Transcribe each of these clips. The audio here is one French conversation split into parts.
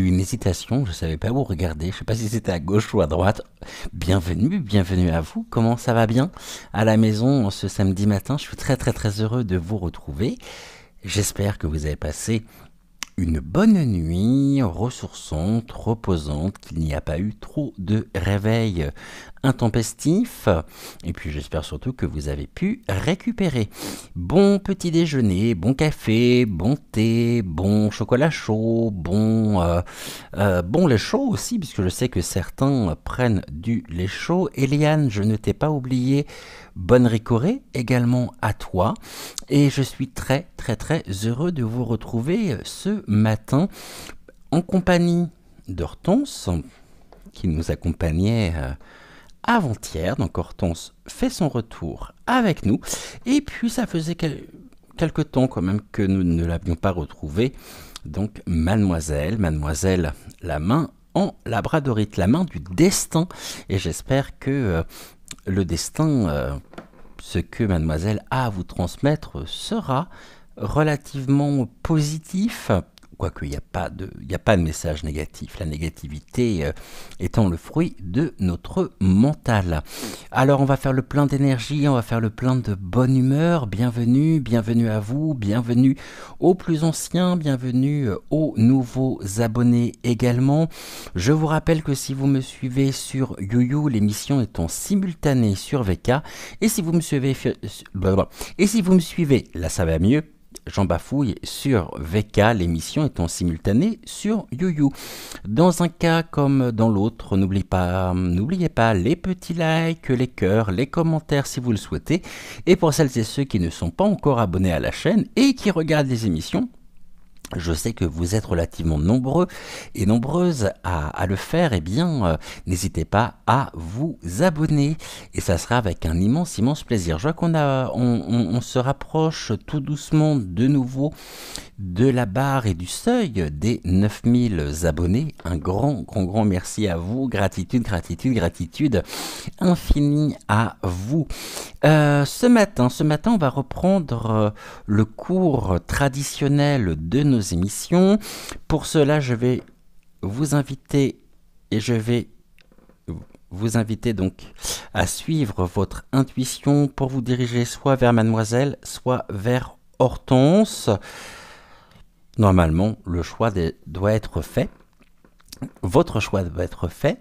eu une hésitation, je ne savais pas où regarder, je ne sais pas si c'était à gauche ou à droite. Bienvenue, bienvenue à vous, comment ça va bien à la maison ce samedi matin? Je suis très très très heureux de vous retrouver. J'espère que vous avez passé une bonne nuit, ressourçante, reposante, qu'il n'y a pas eu trop de réveils intempestifs. Et puis j'espère surtout que vous avez pu récupérer. Bon petit déjeuner, bon café, bon thé, bon chocolat chaud, bon lait chaud aussi, puisque je sais que certains prennent du lait chaud. Eliane, je ne t'ai pas oublié. Bonne Ricoré également à toi. Et je suis très très très heureux de vous retrouver ce matin en compagnie d'Hortense qui nous accompagnait avant-hier. Donc Hortense fait son retour avec nous. Et puis ça faisait quelque temps quand même que nous ne l'avions pas retrouvée. Donc mademoiselle la main en labradorite, la main du destin. Et j'espère que le destin, ce que mademoiselle a à vous transmettre sera relativement positif, quoique il n'y a pas de message négatif, la négativité étant le fruit de notre mental. Alors on va faire le plein d'énergie, on va faire le plein de bonne humeur. Bienvenue à vous, bienvenue aux plus anciens, bienvenue aux nouveaux abonnés également. Je vous rappelle que si vous me suivez sur YouYou, l'émission est en simultané sur VK, et si vous me suivez là ça va mieux, j'en bafouille, sur VK, l'émission est en simultané sur YouYou. Dans un cas comme dans l'autre, n'oubliez pas les petits likes, les cœurs, les commentaires si vous le souhaitez. Et pour celles et ceux qui ne sont pas encore abonnés à la chaîne et qui regardent les émissions, je sais que vous êtes relativement nombreux et nombreuses à le faire, eh bien, n'hésitez pas à vous abonner et ça sera avec un immense plaisir. Je vois on se rapproche tout doucement de nouveau de la barre et du seuil des 9000 abonnés. Un grand merci à vous, gratitude infinie à vous. Ce matin, on va reprendre le cours traditionnel de nos émissions. Pour cela, je vais vous inviter donc à suivre votre intuition pour vous diriger soit vers mademoiselle, soit vers Hortense. Normalement, le choix doit être fait. Votre choix doit être fait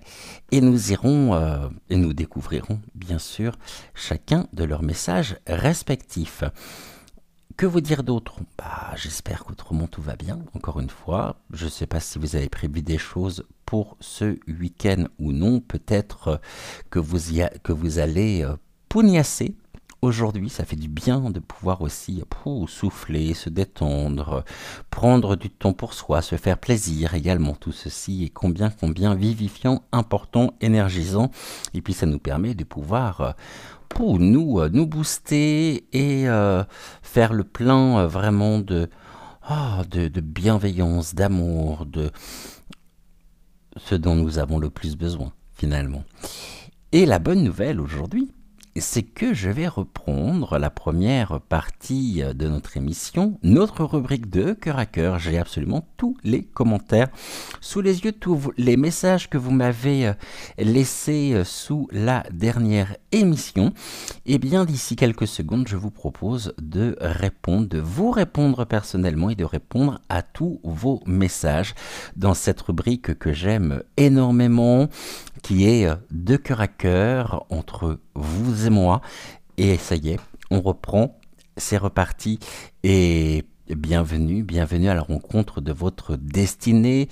et nous irons et nous découvrirons bien sûr chacun de leurs messages respectifs. Que vous dire d'autre? J'espère qu'autrement tout va bien, encore une fois. Je ne sais pas si vous avez prévu des choses pour ce week-end ou non. Peut-être que vous allez pougnasser. Aujourd'hui, ça fait du bien de pouvoir aussi souffler, se détendre, prendre du temps pour soi, se faire plaisir également. Tout ceci est combien vivifiant, important, énergisant. Et puis ça nous permet de pouvoir nous booster et faire le plein vraiment de bienveillance, d'amour, de ce dont nous avons le plus besoin finalement. Et la bonne nouvelle aujourd'hui, c'est que je vais reprendre la première partie de notre émission, notre rubrique de cœur à cœur. J'ai absolument tous les commentaires sous les yeux, tous les messages que vous m'avez laissés sous la dernière émission. Et bien d'ici quelques secondes, je vous propose de vous répondre personnellement et de répondre à tous vos messages dans cette rubrique que j'aime énormément, qui est de cœur à cœur entre vous et moi. Et ça y est, on reprend, c'est reparti. Et bienvenue à la rencontre de votre destinée.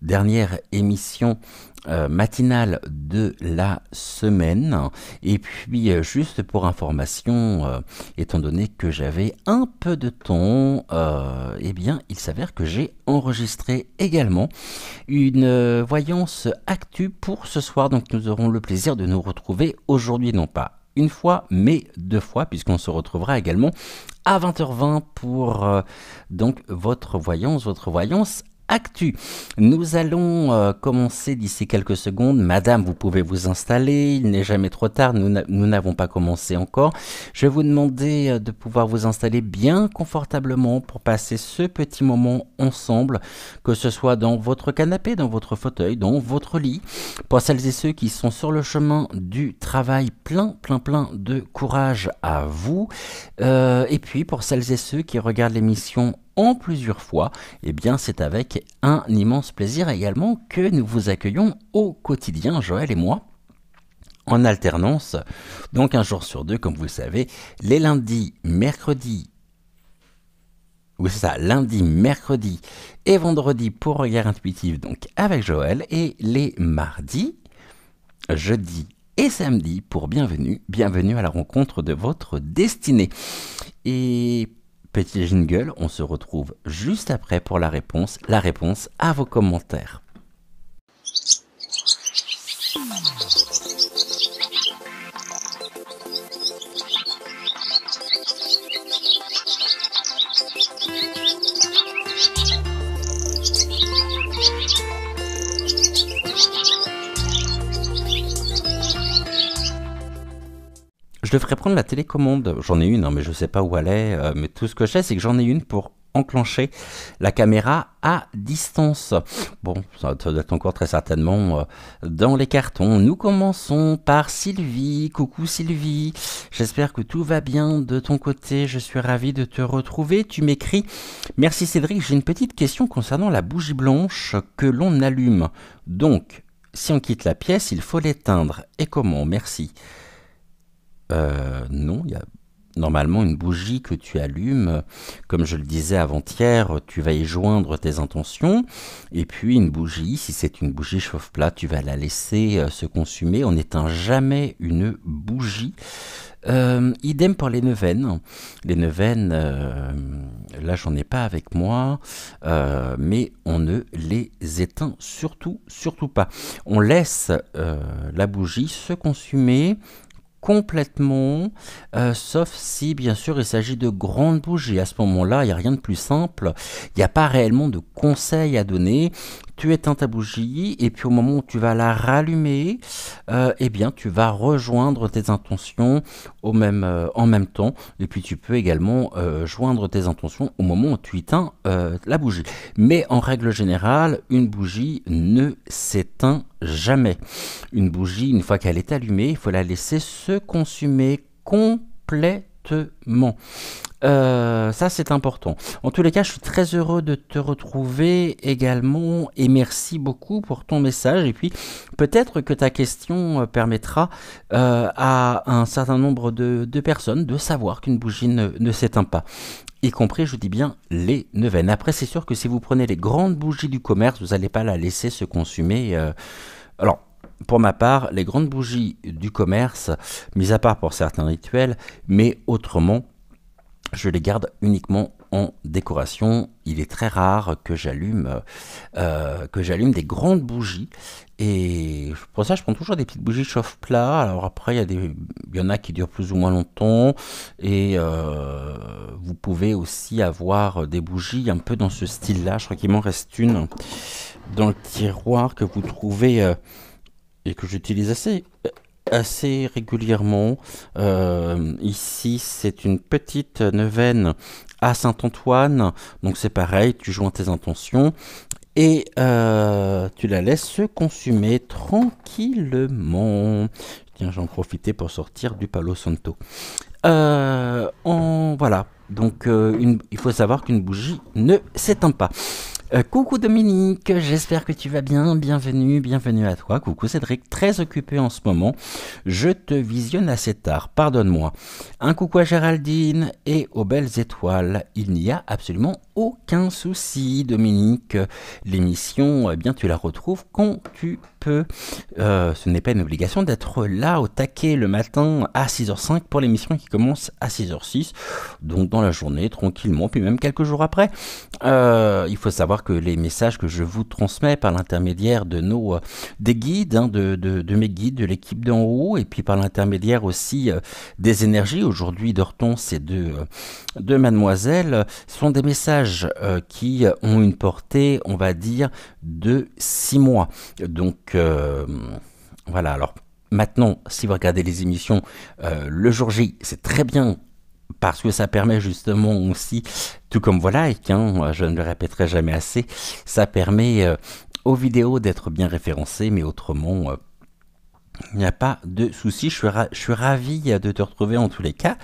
Dernière émission matinale de la semaine. Et puis juste pour information, étant donné que j'avais un peu de temps, eh bien il s'avère que j'ai enregistré également une voyance actu pour ce soir. Donc nous aurons le plaisir de nous retrouver aujourd'hui, non pas une fois mais deux fois, puisqu'on se retrouvera également à 20h20 pour donc votre voyance actu. Nous allons commencer d'ici quelques secondes. Madame, vous pouvez vous installer, il n'est jamais trop tard, nous n'avons pas commencé encore. Je vais vous demander de pouvoir vous installer bien confortablement pour passer ce petit moment ensemble, que ce soit dans votre canapé, dans votre fauteuil, dans votre lit. Pour celles et ceux qui sont sur le chemin du travail, plein de courage à vous. Et puis pour celles et ceux qui regardent l'émission en plusieurs fois, eh bien c'est avec un immense plaisir également que nous vous accueillons au quotidien, Joël et moi, en alternance, donc un jour sur deux, comme vous le savez, les lundis, mercredis, oui c'est ça, lundi, mercredi et vendredi pour Regard Intuitif, donc avec Joël, et les mardis, jeudi et samedi pour bienvenue à la rencontre de votre destinée. Et petit jingle, on se retrouve juste après pour la réponse à vos commentaires. Je devrais prendre la télécommande, j'en ai une, hein, mais je ne sais pas où elle est, mais tout ce que je sais, c'est que j'en ai une pour enclencher la caméra à distance. Bon, ça doit être encore très certainement dans les cartons. Nous commençons par Sylvie. Coucou Sylvie, j'espère que tout va bien de ton côté, je suis ravi de te retrouver. Tu m'écris: merci Cédric, j'ai une petite question concernant la bougie blanche que l'on allume. Donc, si on quitte la pièce, il faut l'éteindre. Et comment? Merci. Non, il y a normalement une bougie que tu allumes, comme je le disais avant-hier, tu vas y joindre tes intentions, et puis une bougie, si c'est une bougie chauffe-plat, tu vas la laisser se consumer. On n'éteint jamais une bougie. Idem pour les neuvaines. Les neuvaines, là j'en ai pas avec moi, mais on ne les éteint surtout pas. On laisse la bougie se consumer complètement, sauf si bien sûr il s'agit de grandes bougies. À ce moment-là, il n'y a rien de plus simple, il n'y a pas réellement de conseils à donner. Tu éteins ta bougie et puis au moment où tu vas la rallumer, eh bien tu vas rejoindre tes intentions en même temps, et puis tu peux également joindre tes intentions au moment où tu éteins la bougie. Mais en règle générale, une bougie ne s'éteint jamais. Une bougie, une fois qu'elle est allumée, il faut la laisser se consumer complètement. Ça c'est important. En tous les cas, je suis très heureux de te retrouver également et merci beaucoup pour ton message. Et puis peut-être que ta question permettra à un certain nombre de personnes de savoir qu'une bougie ne s'éteint pas, y compris, je dis bien, les neuvaines. Après, c'est sûr que si vous prenez les grandes bougies du commerce, vous n'allez pas la laisser se consumer. Alors, pour ma part, les grandes bougies du commerce, mis à part pour certains rituels, mais autrement, je les garde uniquement en décoration. Il est très rare que j'allume des grandes bougies. Et pour ça, je prends toujours des petites bougies chauffe-plat. Alors après, il y en a qui durent plus ou moins longtemps. Et vous pouvez aussi avoir des bougies un peu dans ce style-là. Je crois qu'il m'en reste une dans le tiroir que vous trouvez et que j'utilise assez régulièrement. Ici, c'est une petite neuvaine à Saint-Antoine. Donc c'est pareil, tu joins tes intentions et tu la laisses se consumer tranquillement. Tiens, j'en profiter pour sortir du Palo Santo. Voilà. Donc il faut savoir qu'une bougie ne s'éteint pas. Coucou Dominique, j'espère que tu vas bien, bienvenue à toi. Coucou Cédric, très occupé en ce moment, je te visionne assez tard, pardonne-moi. Un coucou à Géraldine et aux belles étoiles, il n'y a absolument aucun souci Dominique, l'émission, eh bien tu la retrouves quand tu peux. Ce n'est pas une obligation d'être là au taquet le matin à 6h05 pour l'émission qui commence à 6h06, donc dans la journée, tranquillement, puis même quelques jours après. Il faut savoir que les messages que je vous transmets par l'intermédiaire de des guides, de mes guides, de l'équipe d'en haut, et puis par l'intermédiaire aussi des énergies, aujourd'hui d'Hortense et de Mademoiselle, sont des messages messages qui ont une portée, on va dire, de 6 mois. Donc voilà, alors maintenant, si vous regardez les émissions le jour J, c'est très bien parce que ça permet justement aussi, tout comme voilà, et je ne le répéterai jamais assez, ça permet aux vidéos d'être bien référencées, mais autrement, il n'y a pas de souci. Je suis ravi de te retrouver en tous les cas.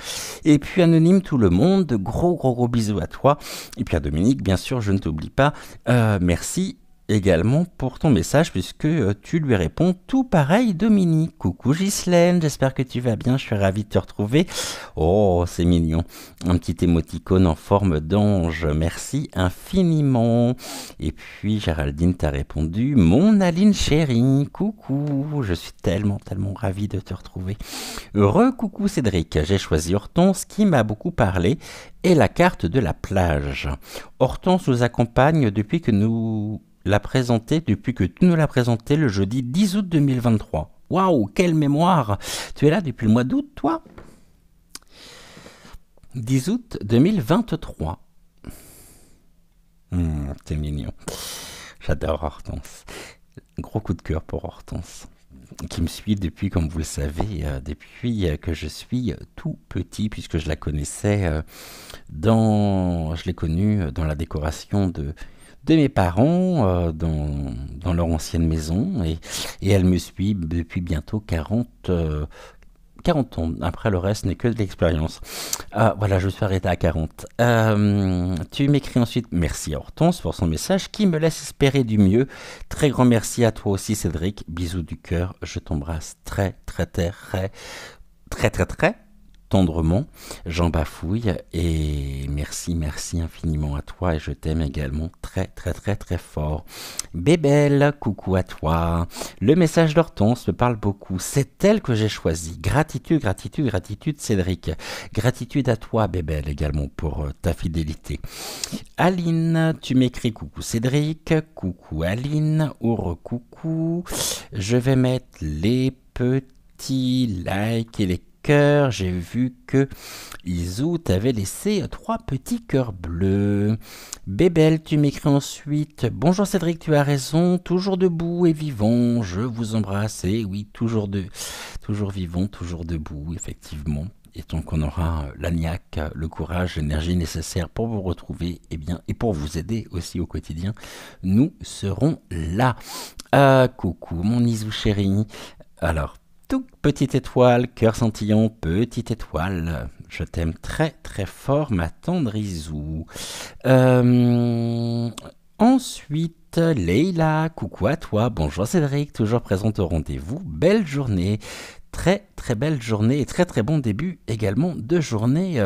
Et puis Anonyme tout le monde, gros bisous à toi. Et puis à Dominique, bien sûr, je ne t'oublie pas. Merci également pour ton message puisque tu lui réponds tout pareil Dominique. Coucou Ghislaine, j'espère que tu vas bien, je suis ravi de te retrouver. Oh c'est mignon, un petit émoticône en forme d'ange, merci infiniment. Et puis Géraldine t'a répondu, mon Aline chérie, coucou, je suis tellement ravi de te retrouver. Coucou Cédric, j'ai choisi Hortense qui m'a beaucoup parlé et la carte de la plage. Hortense nous accompagne depuis que tu nous l'as présenté le jeudi 10 août 2023. Waouh, quelle mémoire! Tu es là depuis le mois d'août, toi? 10 août 2023. C'est mignon. J'adore Hortense. Gros coup de cœur pour Hortense, qui me suit depuis, comme vous le savez, depuis que je suis tout petit, puisque je la connaissais je l'ai connue dans la décoration de mes parents dans leur ancienne maison et elle me suit depuis bientôt 40 ans. Après, le reste n'est que de l'expérience. Voilà, je suis arrêté à 40. Tu m'écris ensuite, merci à Hortense pour son message qui me laisse espérer du mieux. Très grand merci à toi aussi, Cédric. Bisous du cœur. Je t'embrasse très tendrement, j'en bafouille et merci infiniment à toi et je t'aime également très fort. Bébelle, coucou à toi. Le message d'Hortense me parle beaucoup, c'est elle que j'ai choisi. Gratitude Cédric. Gratitude à toi Bébelle également pour ta fidélité. Aline, tu m'écris coucou Cédric, coucou Aline, coucou. Je vais mettre les petits likes et les cœur, j'ai vu que Isou t'avait laissé 3 petits cœurs bleus. Bébelle, tu m'écris ensuite. Bonjour Cédric, tu as raison, toujours debout et vivant, je vous embrasse. Et oui, toujours vivant, toujours debout, effectivement. Et tant qu'on aura l'agnac, le courage, l'énergie nécessaire pour vous retrouver, et pour vous aider aussi au quotidien, nous serons là. Coucou mon Isou chéri. Alors, toute petite étoile, cœur scintillant, petite étoile. Je t'aime très fort, ma tendre Isou. Ensuite, Leïla, coucou à toi. Bonjour Cédric, toujours présente au rendez-vous. Belle journée, très belle journée et très bon début également de journée.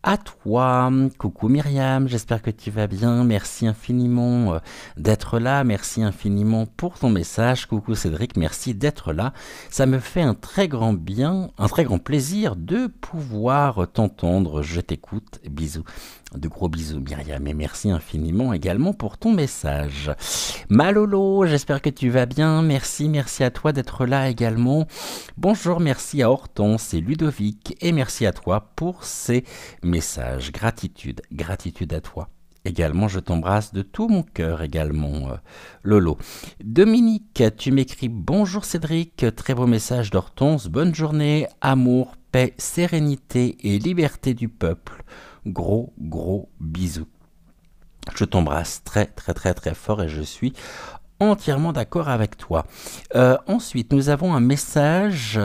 À toi, coucou Myriam, j'espère que tu vas bien, merci infiniment d'être là, merci infiniment pour ton message, coucou Cédric, merci d'être là, ça me fait un très grand plaisir de pouvoir t'entendre, je t'écoute, bisous. De gros bisous Myriam et merci infiniment également pour ton message. Malolo, j'espère que tu vas bien, merci à toi d'être là également. Bonjour, merci à Hortense et Ludovic et merci à toi pour ces messages. Gratitude à toi. Également, je t'embrasse de tout mon cœur également, Lolo. Dominique, tu m'écris bonjour Cédric, très beau message d'Hortense, bonne journée, amour, paix, sérénité et liberté du peuple. Gros bisous. Je t'embrasse très fort et je suis entièrement d'accord avec toi. Ensuite, nous avons un message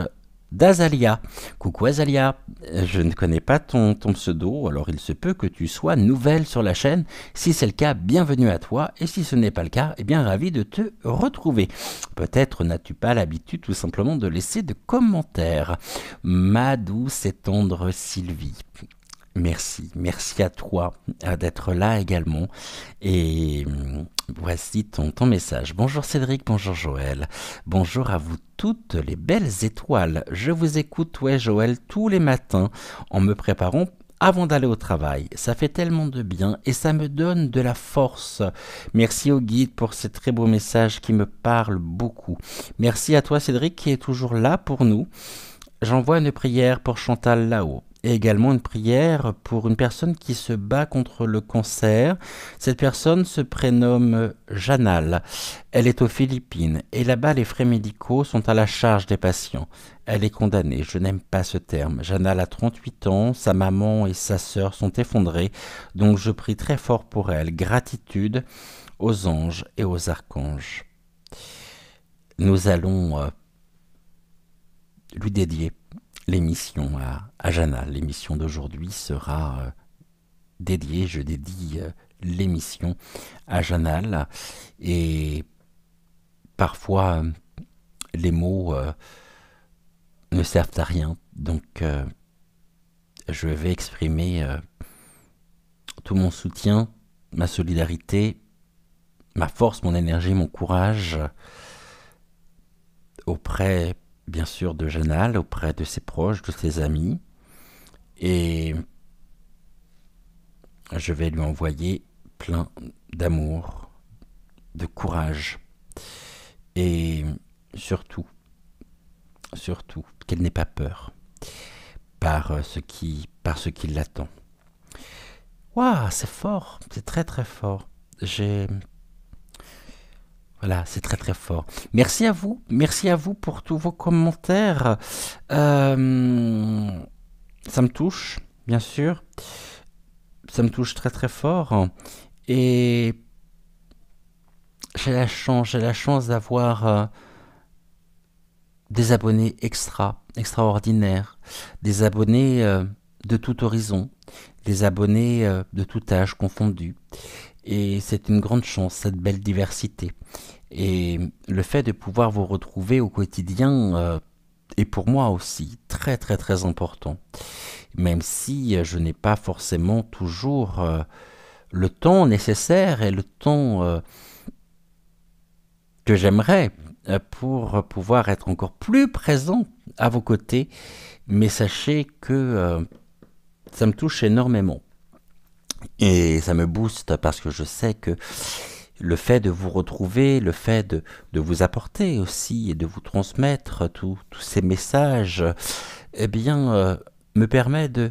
d'Azalia. Coucou Azalia, je ne connais pas ton pseudo, alors il se peut que tu sois nouvelle sur la chaîne. Si c'est le cas, bienvenue à toi. Et si ce n'est pas le cas, eh bien ravi de te retrouver. Peut-être n'as-tu pas l'habitude tout simplement de laisser de commentaires. Ma douce et tendre Sylvie. Merci à toi d'être là également. Et voici ton message. Bonjour Cédric, bonjour Joël. Bonjour à vous toutes les belles étoiles. Je vous écoute, Joël, tous les matins en me préparant avant d'aller au travail. Ça fait tellement de bien et ça me donne de la force. Merci au guide pour ces très beaux messages qui me parlent beaucoup. Merci à toi Cédric qui est toujours là pour nous. J'envoie une prière pour Chantal là-haut. et également une prière pour une personne qui se bat contre le cancer. Cette personne se prénomme Janal. Elle est aux Philippines et là-bas les frais médicaux sont à la charge des patients. Elle est condamnée, je n'aime pas ce terme. Janal a 38 ans, sa maman et sa sœur sont effondrées, donc je prie très fort pour elle. Gratitude aux anges et aux archanges. Nous allons lui dédier l'émission à Janal. L'émission d'aujourd'hui sera dédiée, je dédie l'émission à Janal. Et parfois, les mots ne servent à rien. Donc, je vais exprimer tout mon soutien, ma solidarité, ma force, mon énergie, mon courage auprès, bien sûr, de Janal, auprès de ses proches, de ses amis. Et je vais lui envoyer plein d'amour, de courage. Et surtout, qu'elle n'ait pas peur par ce qui l'attend. Waouh, c'est fort, c'est très très fort. Voilà, c'est très très fort. Merci à vous pour tous vos commentaires. Ça me touche, bien sûr. Ça me touche très très fort. Et j'ai la chance d'avoir des abonnés extraordinaires, des abonnés de tout horizon, des abonnés de tout âge confondu. Et c'est une grande chance, cette belle diversité. Et le fait de pouvoir vous retrouver au quotidien est pour moi aussi très très très important. Même si je n'ai pas forcément toujours le temps nécessaire et le temps que j'aimerais pour pouvoir être encore plus présent à vos côtés. Mais sachez que ça me touche énormément. Et ça me booste parce que je sais que le fait de vous retrouver, le fait de vous apporter aussi et de vous transmettre tous ces messages, eh bien, me permet de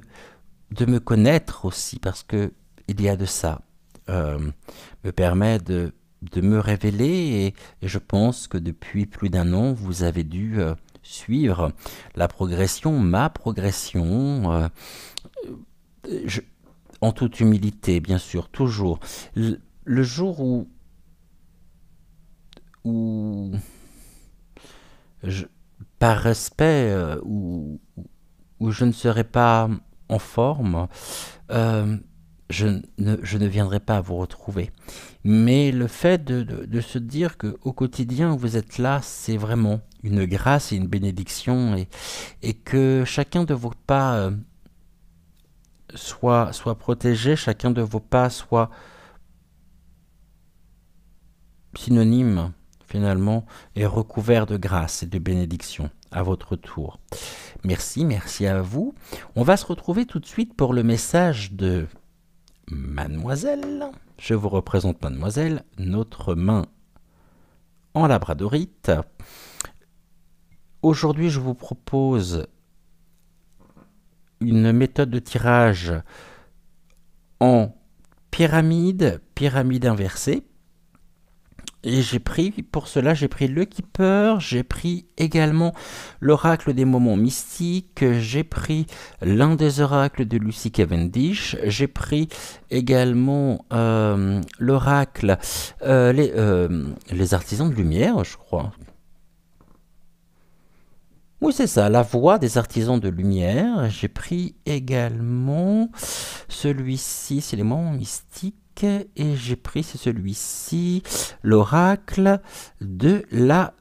me connaître aussi parce que il y a de ça. Me permet de me révéler et je pense que depuis plus d'un an, vous avez dû suivre la progression, ma progression, en toute humilité, bien sûr, toujours. Le jour où je, par respect, où je ne serai pas en forme, je ne viendrai pas vous retrouver. Mais le fait de se dire qu'au quotidien, vous êtes là, c'est vraiment une grâce et une bénédiction, et que chacun de vos pas soit protégé, chacun de vos pas soit synonyme, finalement, et recouvert de grâce et de bénédiction à votre tour. Merci à vous. On va se retrouver tout de suite pour le message de Mademoiselle. Je vous représente Mademoiselle, notre main en labradorite. Aujourd'hui, je vous propose une méthode de tirage en pyramide inversée. Et pour cela, j'ai pris le Keeper, j'ai pris également l'oracle des moments mystiques, j'ai pris l'un des oracles de Lucy Cavendish, j'ai pris également l'oracle, les artisans de lumière, je crois. Oui, c'est ça, la voix des artisans de lumière. J'ai pris également celui-ci, c'est les moments mystiques. Et j'ai pris, c'est celui-ci, l'oracle de la...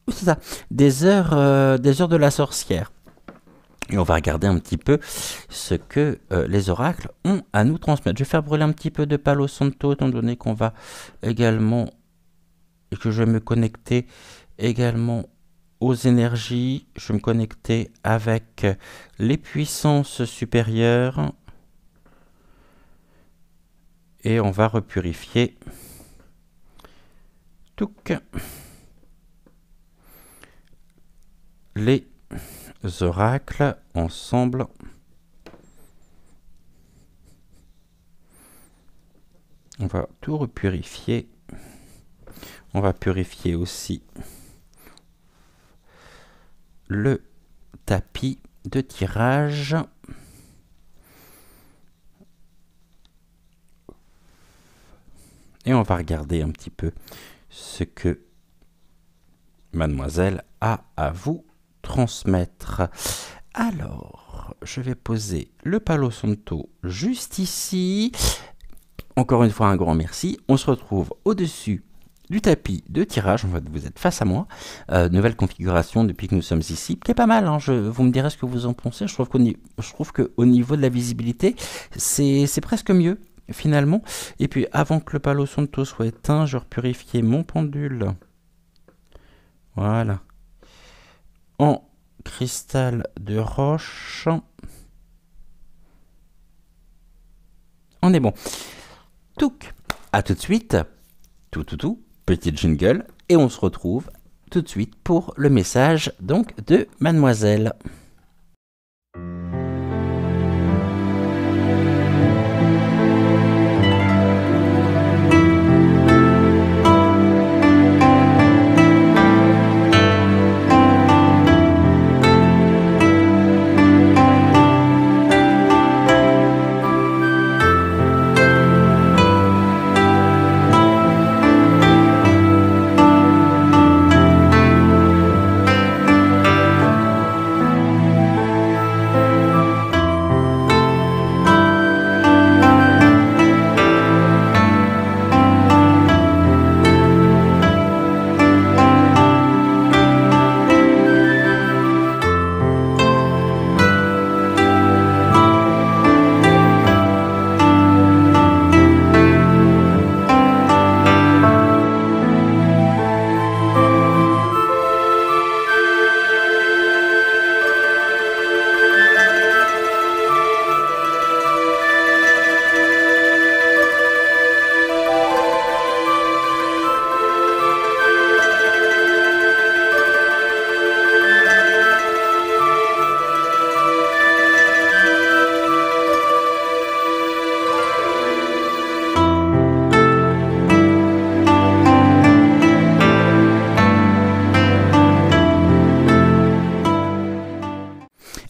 C'est ça, des heures de la sorcière. Et on va regarder un petit peu ce que les oracles ont à nous transmettre. Je vais faire brûler un petit peu de Palo Santo, étant donné qu'on va également... que je vais me connecter également aux énergies. Je vais me connecter avec les puissances supérieures. Et on va repurifier les oracles ensemble. On va tout repurifier. On va purifier aussi le tapis de tirage. Et on va regarder un petit peu ce que mademoiselle a à vous transmettre. Alors, je vais poser le Palo Santo juste ici. Encore une fois, un grand merci. On se retrouve au-dessus du tapis de tirage. En fait, vous êtes face à moi. Nouvelle configuration depuis que nous sommes ici, qui est pas mal. Hein. Vous me direz ce que vous en pensez. Je trouve qu'au niveau de la visibilité, c'est presque mieux, finalement. Et puis, avant que le Palo Santo soit éteint, je repurifie mon pendule. Voilà. En cristal de roche. On est bon. Touc. À tout de suite. Tout. Petit jingle. Et on se retrouve tout de suite pour le message donc de mademoiselle.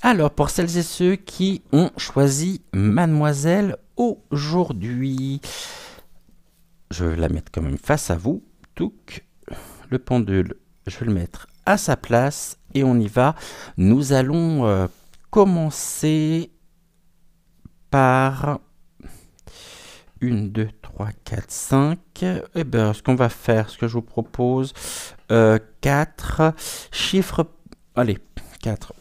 Alors, pour celles et ceux qui ont choisi mademoiselle aujourd'hui, je vais la mettre quand même face à vous. Touc, le pendule, je vais le mettre à sa place et on y va. Nous allons commencer par 1, 2, 3, 4, 5. Et bien, ce qu'on va faire, ce que je vous propose, 4 chiffres. Allez, 4.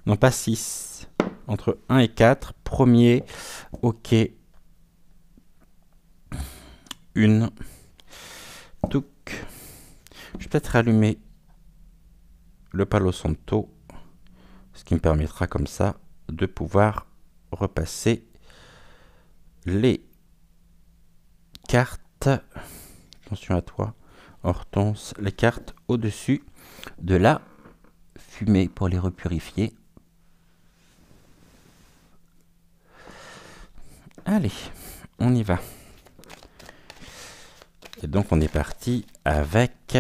Non, pas 6. Entre 1 et 4. Premier. OK. 1. Touc. Je vais peut-être allumer le Palo Santo. Ce qui me permettra comme ça de pouvoir repasser les cartes. Attention à toi, Hortense. Les cartes au-dessus de la fumée pour les repurifier. Allez, on y va. Et donc on est parti avec,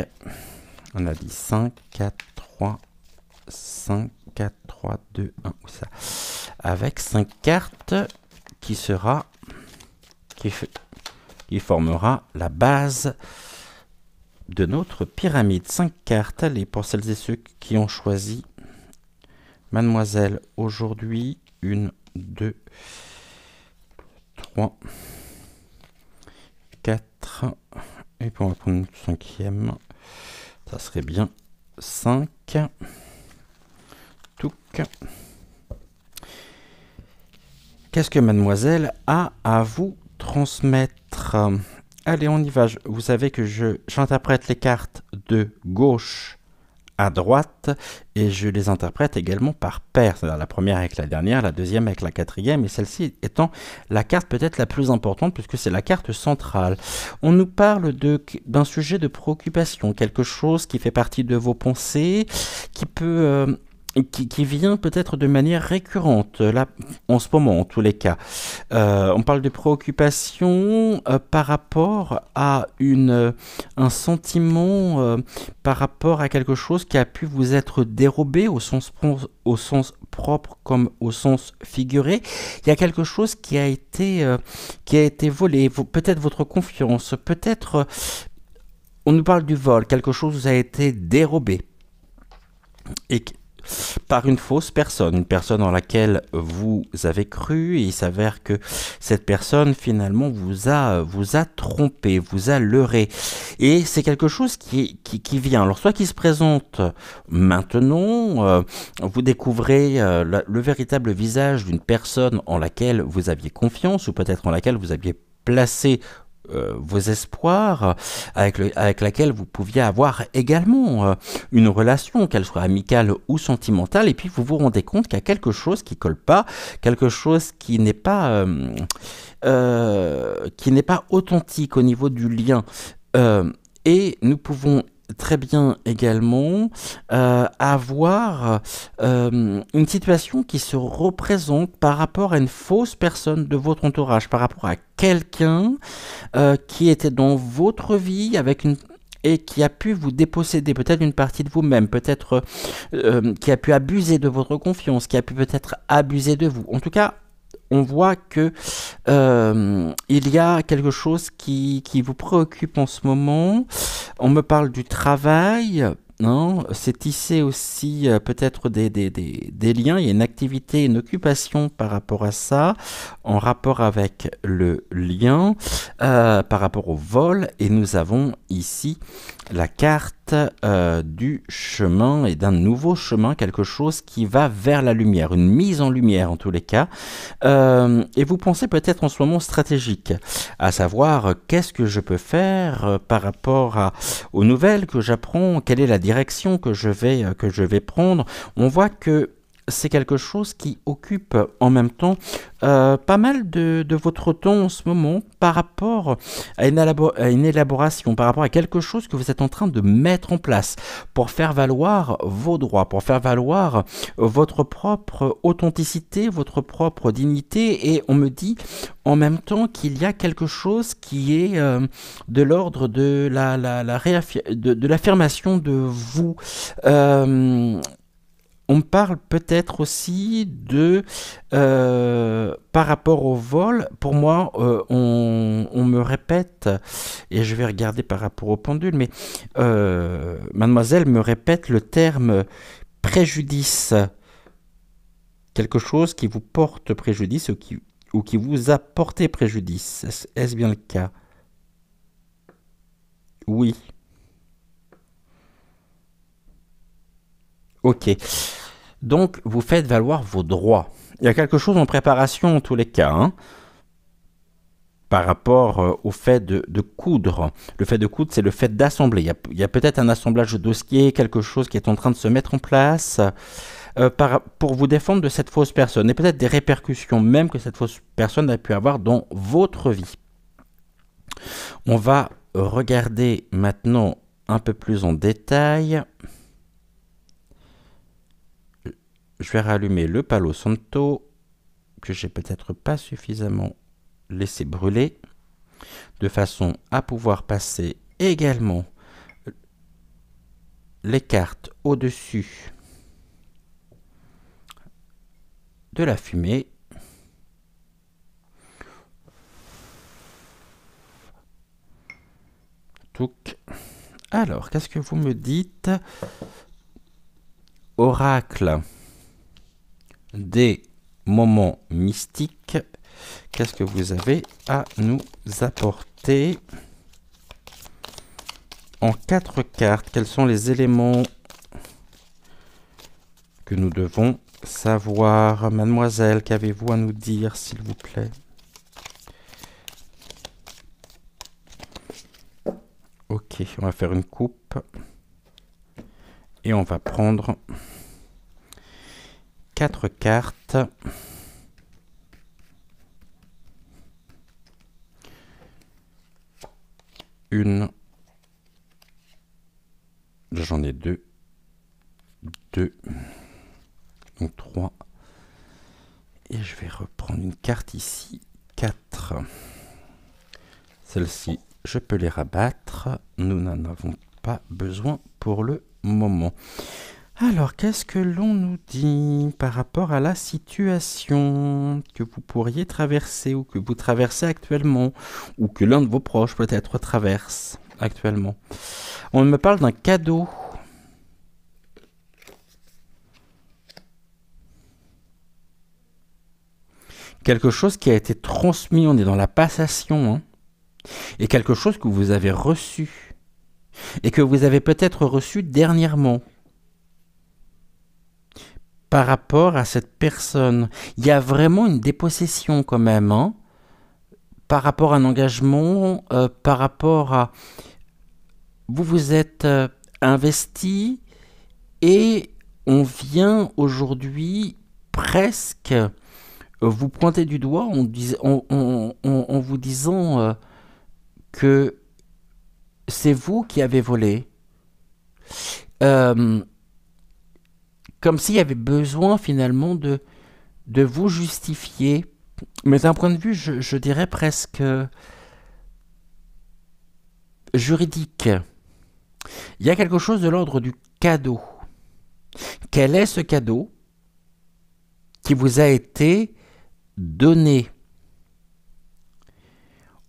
on a dit 5, 4, 3, 5, 4, 3, 2, 1, où ça, avec 5 cartes qui sera, qui formera la base de notre pyramide. 5 cartes, allez, pour celles et ceux qui ont choisi mademoiselle aujourd'hui, 1, 2, 3, 4, et puis on va prendre une 5e, ça serait bien 5, touc. Qu'est-ce que mademoiselle a à vous transmettre? Allez, on y va. Vous savez que j'interprète les cartes de gauche à droite et je les interprète également par paire, c'est-à-dire la première avec la dernière, la deuxième avec la quatrième et celle-ci étant la carte peut-être la plus importante puisque c'est la carte centrale. On nous parle d'un sujet de préoccupation, quelque chose qui fait partie de vos pensées, qui peut... qui vient peut-être de manière récurrente, là, en ce moment, en tous les cas. On parle de préoccupation par rapport à un sentiment, par rapport à quelque chose qui a pu vous être dérobé au sens propre comme au sens figuré. Il y a quelque chose qui a été volé, peut-être votre confiance, peut-être on nous parle du vol, quelque chose vous a été dérobé. Et par une fausse personne, une personne en laquelle vous avez cru et il s'avère que cette personne finalement vous a trompé, vous a leurré et c'est quelque chose qui vient, alors soit qui se présente maintenant, vous découvrez le véritable visage d'une personne en laquelle vous aviez confiance ou peut-être en laquelle vous aviez placé vos espoirs, avec laquelle vous pouviez avoir également une relation, qu'elle soit amicale ou sentimentale, et puis vous vous rendez compte qu'il y a quelque chose qui colle pas, quelque chose qui n'est pas authentique au niveau du lien. Et nous pouvons très bien également avoir une situation qui se représente par rapport à une fausse personne de votre entourage, par rapport à quelqu'un qui était dans votre vie et qui a pu vous déposséder peut-être d'une partie de vous-même, peut-être qui a pu abuser de votre confiance, qui a pu peut-être abuser de vous. En tout cas, on voit que il y a quelque chose qui vous préoccupe en ce moment. On me parle du travail. Hein, c'est tisser aussi peut-être des liens, il y a une activité, une occupation par rapport à ça, en rapport avec le lien, par rapport au vol, et nous avons ici la carte du chemin et d'un nouveau chemin, quelque chose qui va vers la lumière, une mise en lumière en tous les cas, et vous pensez peut-être en ce moment stratégique, à savoir qu'est-ce que je peux faire par rapport aux nouvelles que j'apprends, quelle est la direction que je vais prendre. On voit que c'est quelque chose qui occupe en même temps pas mal de votre temps en ce moment par rapport à une élaboration, par rapport à quelque chose que vous êtes en train de mettre en place pour faire valoir vos droits, pour faire valoir votre propre authenticité, votre propre dignité. Et on me dit en même temps qu'il y a quelque chose qui est de l'ordre de de l'affirmation de vous. On parle peut-être aussi par rapport au vol, pour moi, on me répète, et je vais regarder par rapport au pendule, mais mademoiselle me répète le terme préjudice, quelque chose qui vous porte préjudice ou qui vous a porté préjudice. Est-ce bien le cas? Oui. Ok. Donc, vous faites valoir vos droits. Il y a quelque chose en préparation en tous les cas, hein, par rapport au fait de coudre. Le fait de coudre, c'est le fait d'assembler. Il y a peut-être un assemblage de dossiers, quelque chose qui est en train de se mettre en place pour vous défendre de cette fausse personne et peut-être des répercussions même que cette fausse personne a pu avoir dans votre vie. On va regarder maintenant un peu plus en détail. Je vais rallumer le Palo Santo que j'ai peut-être pas suffisamment laissé brûler de façon à pouvoir passer également les cartes au-dessus de la fumée. Touc. Alors, qu'est-ce que vous me dites? Oracle des moments mystiques, qu'est-ce que vous avez à nous apporter en 4 cartes? Quels sont les éléments que nous devons savoir? Mademoiselle, qu'avez-vous à nous dire, s'il vous plaît? Ok, on va faire une coupe. Et on va prendre 4 cartes. Une. J'en ai 2. 2. Donc 3. Et je vais reprendre une carte ici. 4. Celle-ci, je peux les rabattre. Nous n'en avons pas besoin pour le moment. Alors, qu'est-ce que l'on nous dit par rapport à la situation que vous pourriez traverser ou que vous traversez actuellement ou que l'un de vos proches peut-être traverse actuellement? On me parle d'un cadeau. Quelque chose qui a été transmis, on est dans la passation, hein, et quelque chose que vous avez reçu et que vous avez peut-être reçu dernièrement. Par rapport à cette personne, il y a vraiment une dépossession quand même, hein, par rapport à un engagement, par rapport à... Vous vous êtes investi et on vient aujourd'hui presque vous pointer du doigt en vous disant que c'est vous qui avez volé. Comme s'il y avait besoin finalement de vous justifier. Mais d'un point de vue, je dirais presque juridique. Il y a quelque chose de l'ordre du cadeau. Quel est ce cadeau qui vous a été donné?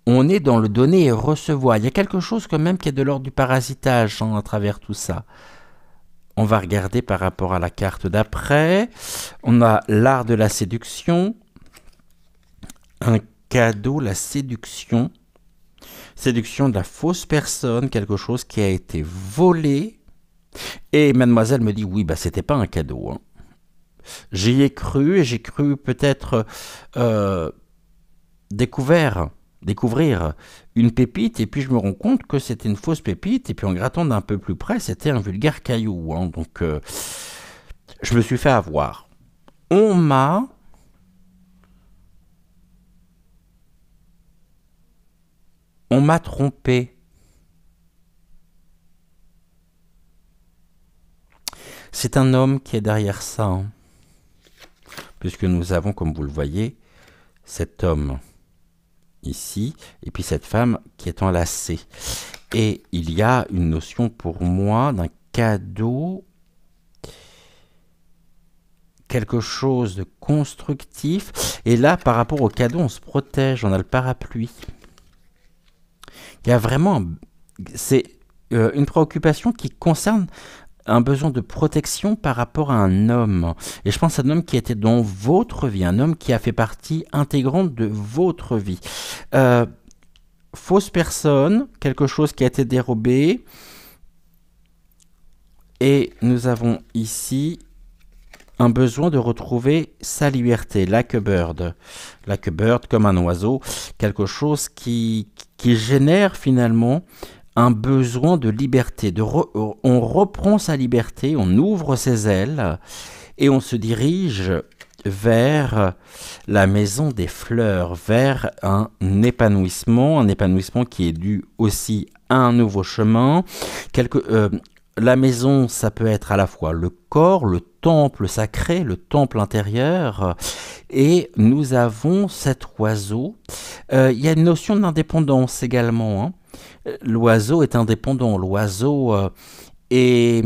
On est dans le donner et recevoir. Il y a quelque chose quand même qui est de l'ordre du parasitage, hein, à travers tout ça. On va regarder par rapport à la carte d'après. On a l'art de la séduction. Un cadeau, la séduction. Séduction de la fausse personne, quelque chose qui a été volé. Et mademoiselle me dit, oui, bah c'était pas un cadeau. Hein. J'y ai cru et j'ai cru peut-être découvrir une pépite, et puis je me rends compte que c'était une fausse pépite, et puis en grattant d'un peu plus près, c'était un vulgaire caillou. Hein. Donc, je me suis fait avoir. On m'a trompé. C'est un homme qui est derrière ça. Hein. Puisque nous avons, comme vous le voyez, cet homme ici, et puis cette femme qui est enlacée. Et il y a une notion pour moi d'un cadeau, quelque chose de constructif. Et là, par rapport au cadeau, on se protège, on a le parapluie. Il y a vraiment... C'est une préoccupation qui concerne un besoin de protection par rapport à un homme. Et je pense à un homme qui était dans votre vie, un homme qui a fait partie intégrante de votre vie. Fausse personne, quelque chose qui a été dérobé. Et nous avons ici un besoin de retrouver sa liberté, like a bird. Like a bird, comme un oiseau, quelque chose qui génère finalement un besoin de liberté. On reprend sa liberté, on ouvre ses ailes et on se dirige vers la maison des fleurs, vers un épanouissement qui est dû aussi à un nouveau chemin. La maison, ça peut être à la fois le corps, le temple sacré, le temple intérieur, et nous avons cet oiseau. Il y a une notion d'indépendance également, hein. L'oiseau est indépendant, l'oiseau est...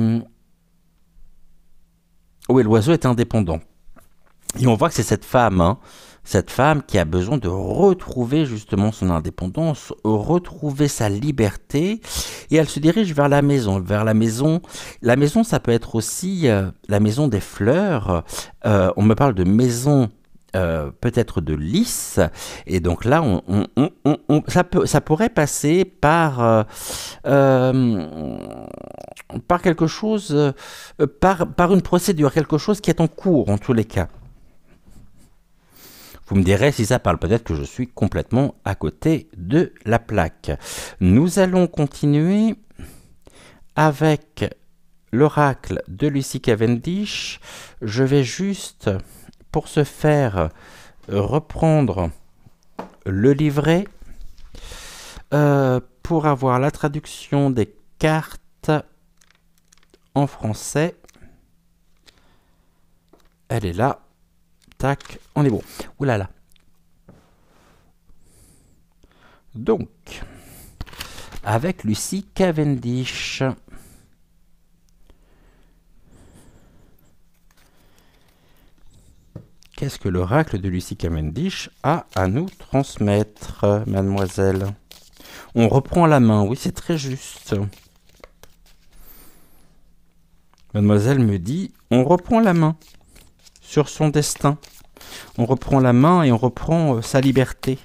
Oui, l'oiseau est indépendant. Et on voit que c'est cette femme, hein, cette femme qui a besoin de retrouver justement son indépendance, retrouver sa liberté, et elle se dirige vers la maison. Vers la maison, ça peut être aussi la maison des fleurs. On me parle de maison... peut-être de lys, et donc là ça pourrait passer par quelque chose, par une procédure, quelque chose qui est en cours en tous les cas. Vous me direz si ça parle, peut-être que je suis complètement à côté de la plaque. Nous allons continuer avec l'oracle de Lucy Cavendish. Je vais juste, pour ce faire, reprendre le livret pour avoir la traduction des cartes en français. Elle est là. Tac, on est bon. Ouh là là. Donc, avec Lucy Cavendish. Qu'est-ce que l'oracle de Lucy Cavendish a à nous transmettre, mademoiselle? On reprend la main, oui, c'est très juste. Mademoiselle me dit, on reprend la main sur son destin. On reprend la main et on reprend sa liberté.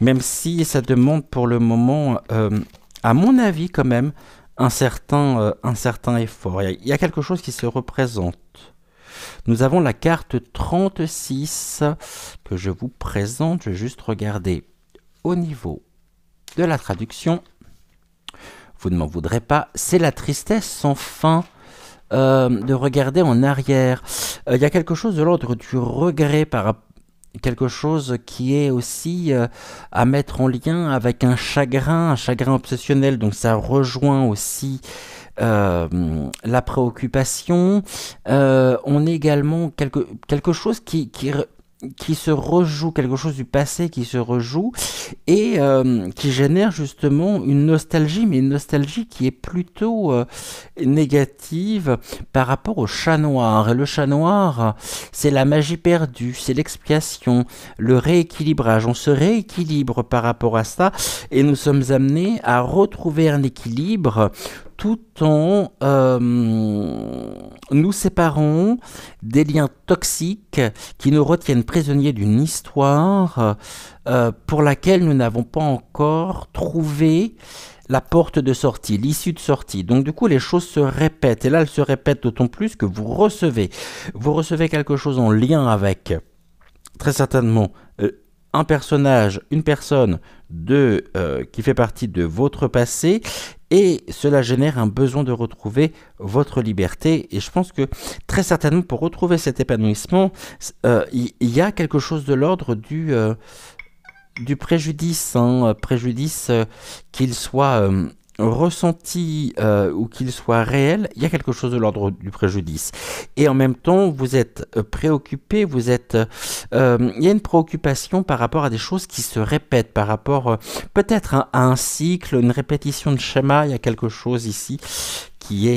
Même si ça demande pour le moment, à mon avis quand même, un certain effort. Il y a quelque chose qui se représente. Nous avons la carte 36 que je vous présente. Je vais juste regarder au niveau de la traduction. Vous ne m'en voudrez pas. C'est la tristesse sans fin de regarder en arrière. Il y a quelque chose de l'ordre du regret par quelque chose qui est aussi à mettre en lien avec un chagrin obsessionnel. Donc ça rejoint aussi la préoccupation. On est également quelque chose qui se rejoue, quelque chose du passé qui se rejoue et qui génère justement une nostalgie, mais une nostalgie qui est plutôt négative par rapport au chat noir. Et le chat noir, c'est la magie perdue, c'est l'expiation, le rééquilibrage. On se rééquilibre par rapport à ça et nous sommes amenés à retrouver un équilibre tout en nous séparant des liens toxiques qui nous retiennent prisonniers d'une histoire pour laquelle nous n'avons pas encore trouvé la porte de sortie, l'issue de sortie. Donc du coup, les choses se répètent. Et là, elles se répètent d'autant plus que vous recevez quelque chose en lien avec, très certainement, un personnage, une personne qui fait partie de votre passé, et cela génère un besoin de retrouver votre liberté. Et je pense que très certainement pour retrouver cet épanouissement, il y a quelque chose de l'ordre du préjudice, préjudice qu'il soit ressenti ou qu'il soit réel, il y a quelque chose de l'ordre du préjudice. Et en même temps, vous êtes préoccupé, il y a une préoccupation par rapport à des choses qui se répètent, par rapport peut-être à un cycle, une répétition de schéma. Il y a quelque chose ici qui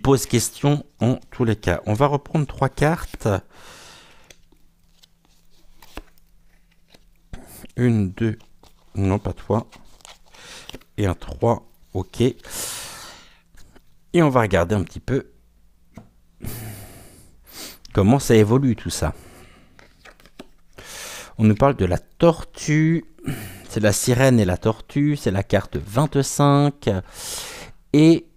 pose question en tous les cas. On va reprendre 3 cartes. 1, 2, non pas toi. Et un 3, ok. Et on va regarder un petit peu comment ça évolue tout ça. On nous parle de la tortue. C'est la sirène et la tortue. C'est la carte 25. Et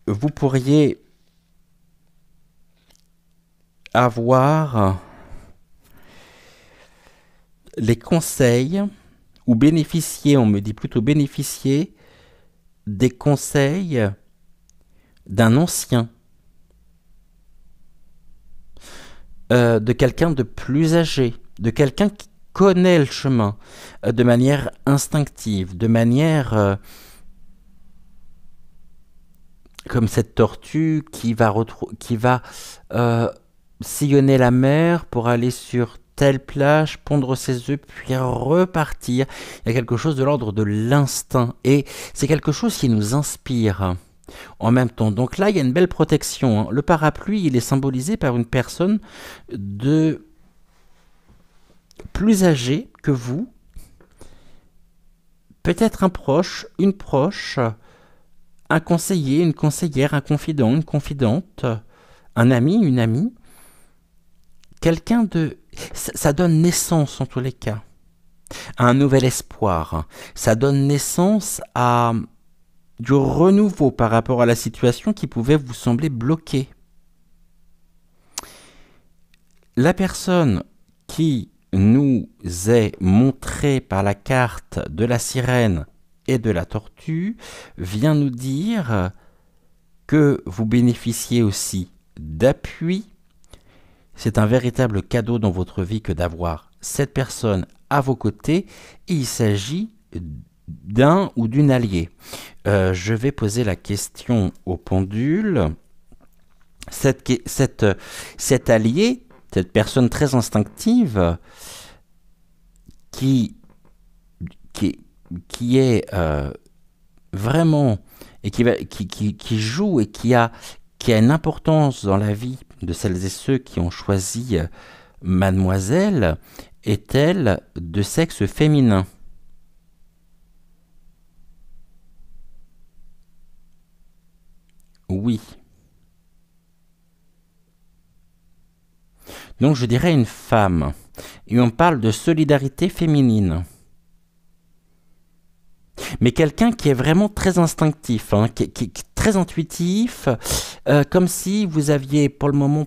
vous pourriez avoir les conseils ou bénéficier, on me dit plutôt bénéficier des conseils d'un ancien, de quelqu'un de plus âgé, de quelqu'un qui connaît le chemin de manière instinctive, de manière comme cette tortue qui va sillonner la mer pour aller sur telle plage, pondre ses œufs, puis repartir. Il y a quelque chose de l'ordre de l'instinct. Et c'est quelque chose qui nous inspire en même temps. Donc là, il y a une belle protection. Le parapluie, il est symbolisé par une personne de plus âgée que vous. Peut-être un proche, une proche, un conseiller, une conseillère, un confident, une confidente, un ami, une amie. Quelqu'un de... Ça donne naissance en tous les cas à un nouvel espoir. Ça donne naissance à du renouveau par rapport à la situation qui pouvait vous sembler bloquée. La personne qui nous est montrée par la carte de la sirène et de la tortue vient nous dire que vous bénéficiez aussi d'appui. C'est un véritable cadeau dans votre vie que d'avoir cette personne à vos côtés et il s'agit d'un ou d'une alliée. Je vais poser la question au pendule. Cette alliée, cette personne très instinctive qui est vraiment et qui joue et qui a une importance dans la vie de celles et ceux qui ont choisi mademoiselle, est-elle de sexe féminin? Oui. Donc je dirais une femme. Et on parle de solidarité féminine. Mais quelqu'un qui est vraiment très instinctif, hein, qui est très intuitif, comme si vous aviez pour le moment,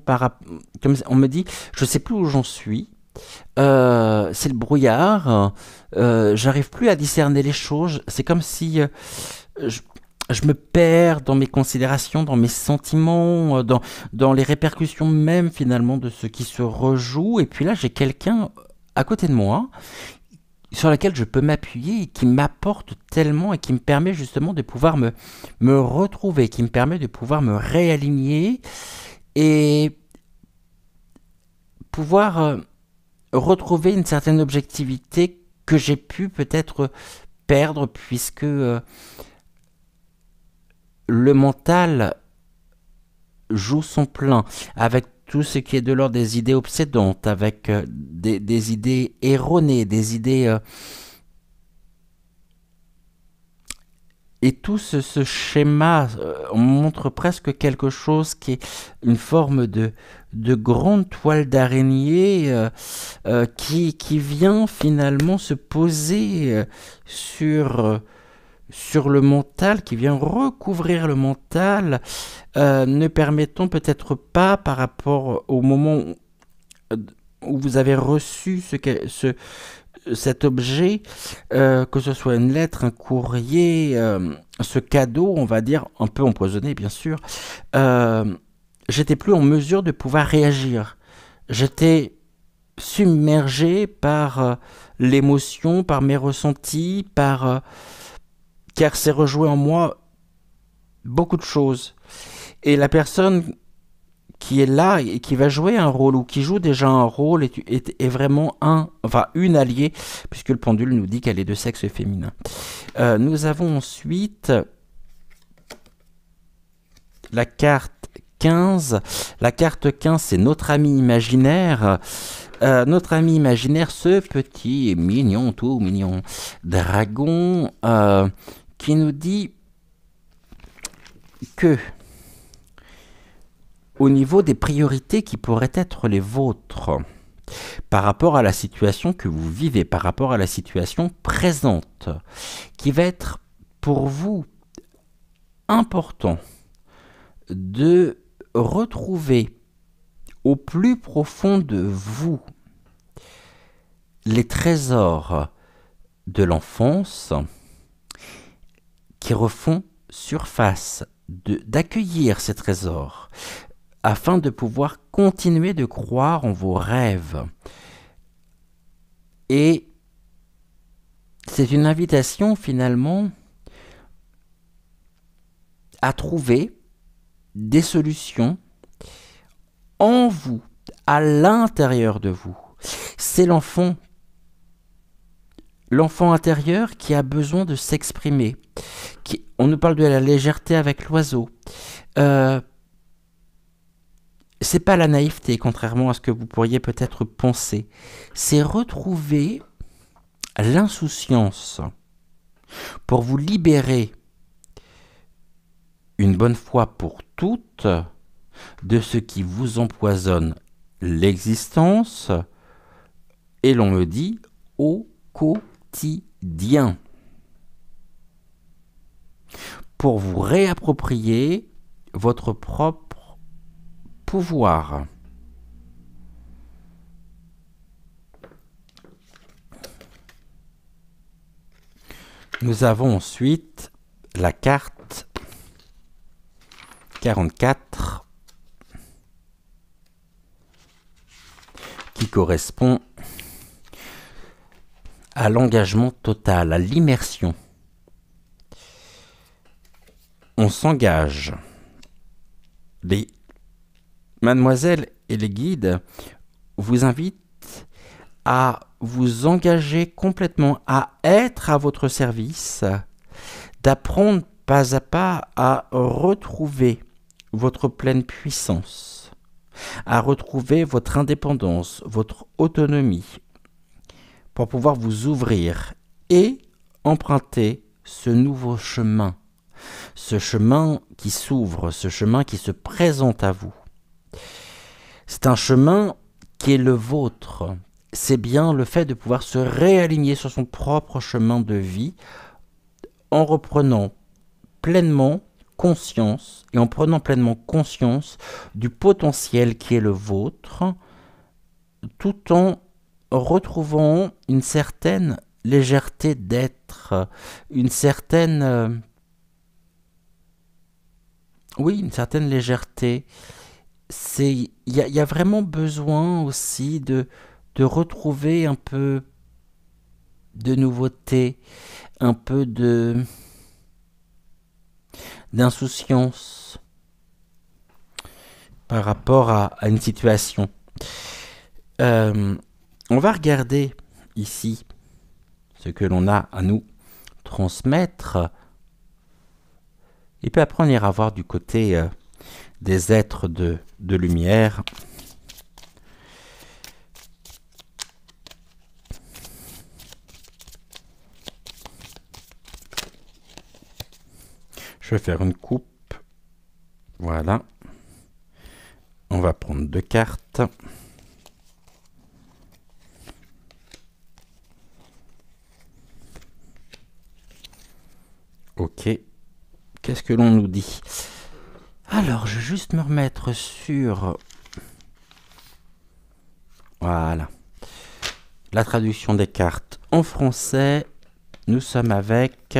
comme on me dit, je ne sais plus où j'en suis, c'est le brouillard, j'arrive plus à discerner les choses, c'est comme si je, je me perds dans mes considérations, dans mes sentiments, dans les répercussions même finalement de ce qui se rejoue, et puis là j'ai quelqu'un à côté de moi sur laquelle je peux m'appuyer et qui m'apporte tellement et qui me permet justement de pouvoir me retrouver, qui me permet de pouvoir me réaligner et pouvoir retrouver une certaine objectivité que j'ai pu peut-être perdre puisque le mental joue son plein avec tout ce qui est de l'ordre des idées obsédantes, avec des idées erronées, des idées... et tout ce schéma montre presque quelque chose qui est une forme de grande toile d'araignée qui vient finalement se poser sur le mental, qui vient recouvrir le mental, ne permettant peut-être pas par rapport au moment où vous avez reçu cet objet, que ce soit une lettre, un courrier, ce cadeau, on va dire, un peu empoisonné bien sûr, j'étais plus en mesure de pouvoir réagir. J'étais submergé par l'émotion, par mes ressentis, car c'est rejoué en moi beaucoup de choses. Et la personne qui est là et qui va jouer un rôle ou qui joue déjà un rôle est vraiment une alliée, puisque le pendule nous dit qu'elle est de sexe féminin. Nous avons ensuite la carte 15. La carte 15, c'est notre ami imaginaire. Notre ami imaginaire, ce petit mignon, tout mignon dragon, qui nous dit que au niveau des priorités qui pourraient être les vôtres, par rapport à la situation que vous vivez, par rapport à la situation présente, qui va être pour vous important de retrouver au plus profond de vous les trésors de l'enfance qui refont surface, d'accueillir ces trésors, afin de pouvoir continuer de croire en vos rêves. Et c'est une invitation finalement à trouver des solutions en vous, à l'intérieur de vous. C'est l'enfant intérieur qui a besoin de s'exprimer. On nous parle de la légèreté avec l'oiseau. C'est pas la naïveté, contrairement à ce que vous pourriez peut-être penser. C'est retrouver l'insouciance pour vous libérer une bonne fois pour toutes de ce qui vous empoisonne l'existence, et l'on me dit au quotidien, pour vous réapproprier votre propre pouvoir. Nous avons ensuite la carte 44 qui correspond à l'engagement total, à l'immersion. On s'engage. Les mademoiselles et les guides vous invitent à vous engager complètement, à être à votre service, d'apprendre pas à pas à retrouver votre pleine puissance, à retrouver votre indépendance, votre autonomie, pour pouvoir vous ouvrir et emprunter ce nouveau chemin, ce chemin qui s'ouvre, ce chemin qui se présente à vous. C'est un chemin qui est le vôtre. C'est bien le fait de pouvoir se réaligner sur son propre chemin de vie en reprenant pleinement conscience et en prenant pleinement conscience du potentiel qui est le vôtre, tout en retrouvant une certaine légèreté d'être, une certaine une certaine légèreté. Il y a vraiment besoin aussi de retrouver un peu de nouveauté, un peu d'insouciance par rapport à une situation. On va regarder ici ce que l'on a à nous transmettre. Et puis après, on ira voir du côté des êtres de lumière. Je vais faire une coupe. Voilà. On va prendre 2 cartes. Ok. Qu'est-ce que l'on nous dit? Alors, je vais juste me remettre sur... Voilà. La traduction des cartes en français. Nous sommes avec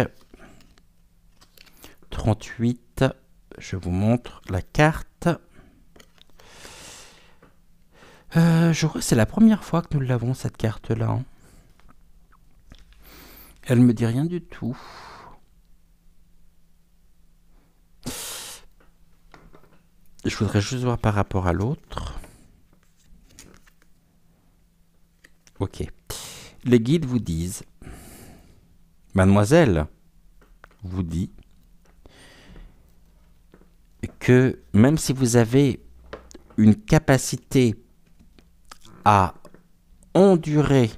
38. Je vous montre la carte. Je crois que c'est la première fois que nous l'avons, cette carte-là. Elle me dit rien du tout. Je voudrais juste voir par rapport à l'autre. Ok. Les guides vous disent, mademoiselle vous dit que même si vous avez une capacité à endurer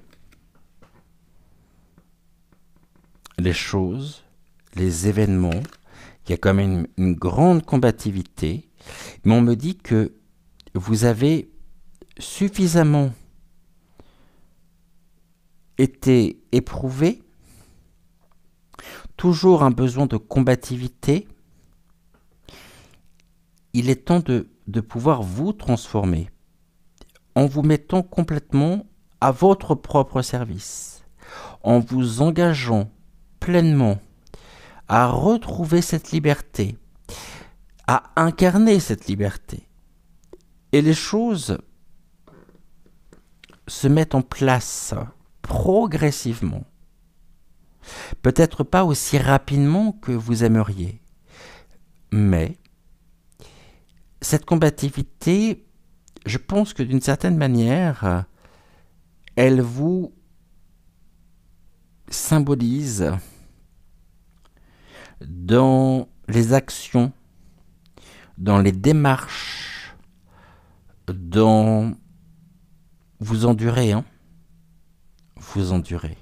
les choses, les événements, il y a quand même une grande combativité, mais on me dit que vous avez suffisamment été éprouvé, toujours un besoin de combativité. Il est temps de pouvoir vous transformer en vous mettant complètement à votre propre service, en vous engageant pleinement à retrouver cette liberté, à incarner cette liberté. Et les choses se mettent en place progressivement. Peut-être pas aussi rapidement que vous aimeriez, mais cette combativité, je pense que d'une certaine manière, elle vous symbolise dans les actions, dans les démarches, dans... Vous endurez, hein? Vous endurez.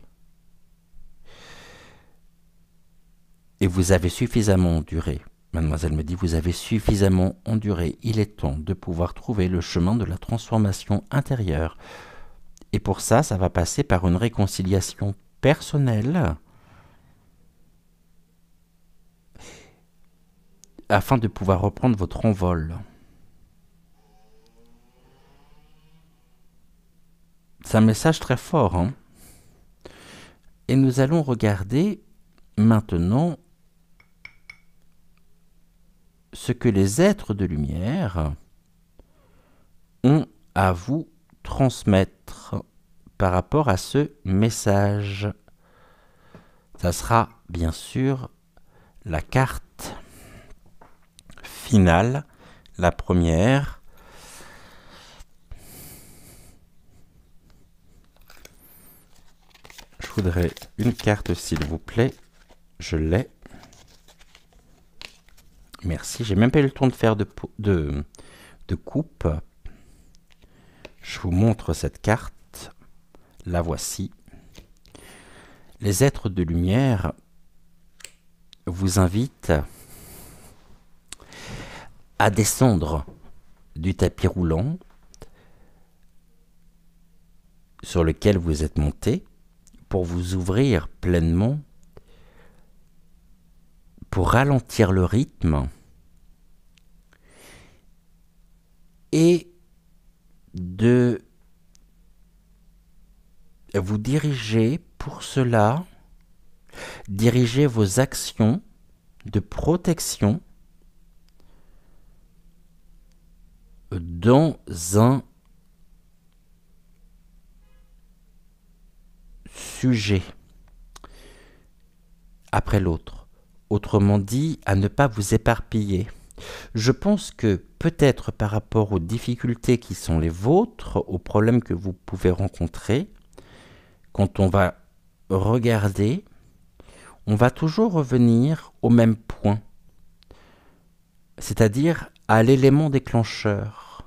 Et vous avez suffisamment enduré. Mademoiselle me dit, vous avez suffisamment enduré. Il est temps de pouvoir trouver le chemin de la transformation intérieure. Et pour ça, ça va passer par une réconciliation personnelle afin de pouvoir reprendre votre envol. C'est un message très fort, hein? Et nous allons regarder maintenant ce que les êtres de lumière ont à vous transmettre par rapport à ce message. Ça sera bien sûr la carte finale, la première. Je voudrais une carte s'il vous plaît. Je l'ai. Merci, j'ai même pas eu le temps de faire de coupe. Je vous montre cette carte. La voici. Les êtres de lumière vous invitent à descendre du tapis roulant sur lequel vous êtes monté pour vous ouvrir pleinement, pour ralentir le rythme et de vous diriger pour cela, diriger vos actions de protection dans un sujet après l'autre. Autrement dit, à ne pas vous éparpiller. Je pense que peut-être par rapport aux difficultés qui sont les vôtres, aux problèmes que vous pouvez rencontrer, quand on va regarder, on va toujours revenir au même point, c'est-à-dire à l'élément déclencheur,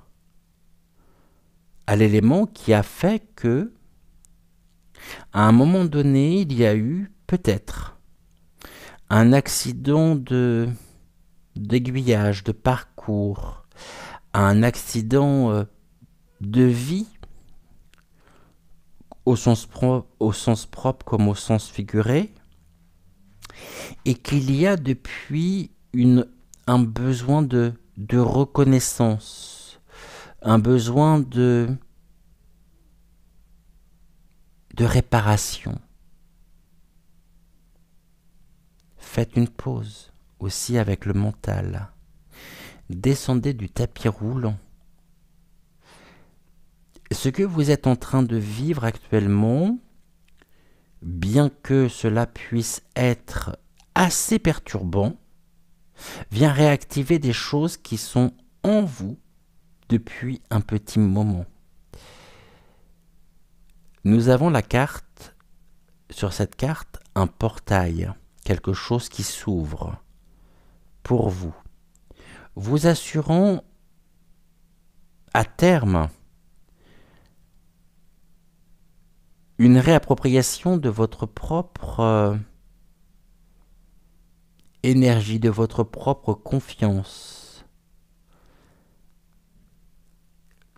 à l'élément qui a fait que, à un moment donné, il y a eu peut-être un accident d'aiguillage, de parcours, un accident de vie, au sens propre comme au sens figuré, et qu'il y a depuis un besoin de reconnaissance, un besoin de réparation. Faites une pause aussi avec le mental. Descendez du tapis roulant. Ce que vous êtes en train de vivre actuellement, bien que cela puisse être assez perturbant, vient réactiver des choses qui sont en vous depuis un petit moment. Nous avons la carte, sur cette carte, un portail, quelque chose qui s'ouvre pour vous, vous assurant à terme une réappropriation de votre propre énergie, de votre propre confiance.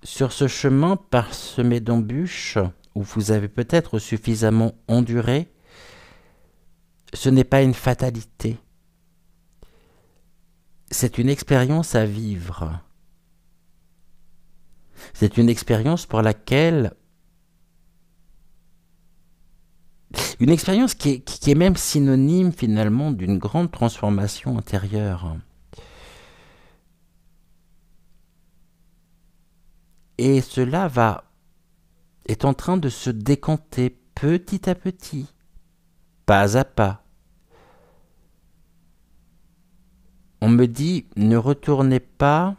Sur ce chemin parsemé d'embûches, où vous avez peut-être suffisamment enduré, ce n'est pas une fatalité. C'est une expérience à vivre. C'est une expérience pour laquelle... Une expérience qui est même synonyme finalement d'une grande transformation intérieure. Et cela est en train de se décanter petit à petit, pas à pas. On me dit, ne retournez pas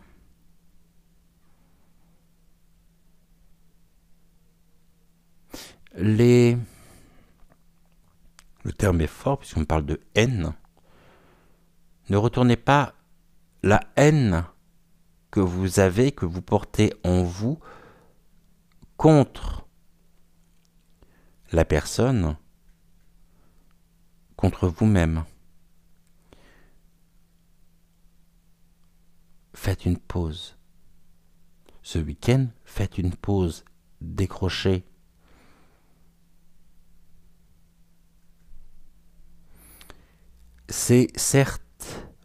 le terme est fort puisqu'on parle de haine. Ne retournez pas la haine que vous avez, que vous portez en vous contre la personne, contre vous-même. Faites une pause. Ce week-end, faites une pause. Décrochez. C'est certes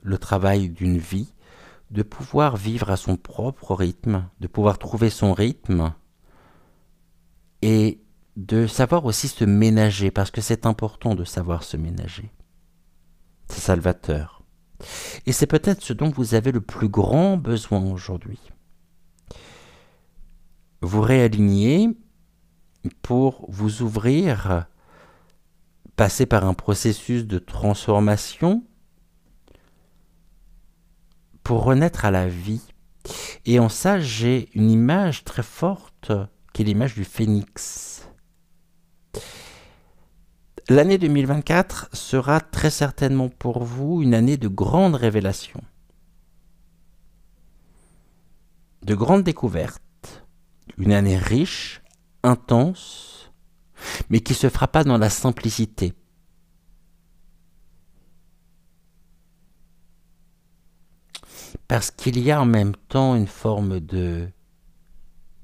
le travail d'une vie de pouvoir vivre à son propre rythme, de pouvoir trouver son rythme et de savoir aussi se ménager, parce que c'est important de savoir se ménager. salvateur. Et c'est peut-être ce dont vous avez le plus grand besoin aujourd'hui. Vous réaligner pour vous ouvrir, passer par un processus de transformation pour renaître à la vie. Et en ça, j'ai une image très forte qui est l'image du phénix. L'année 2024 sera très certainement pour vous une année de grandes révélations, de grandes découvertes, une année riche, intense, mais qui ne se fera pas dans la simplicité. Parce qu'il y a en même temps une forme de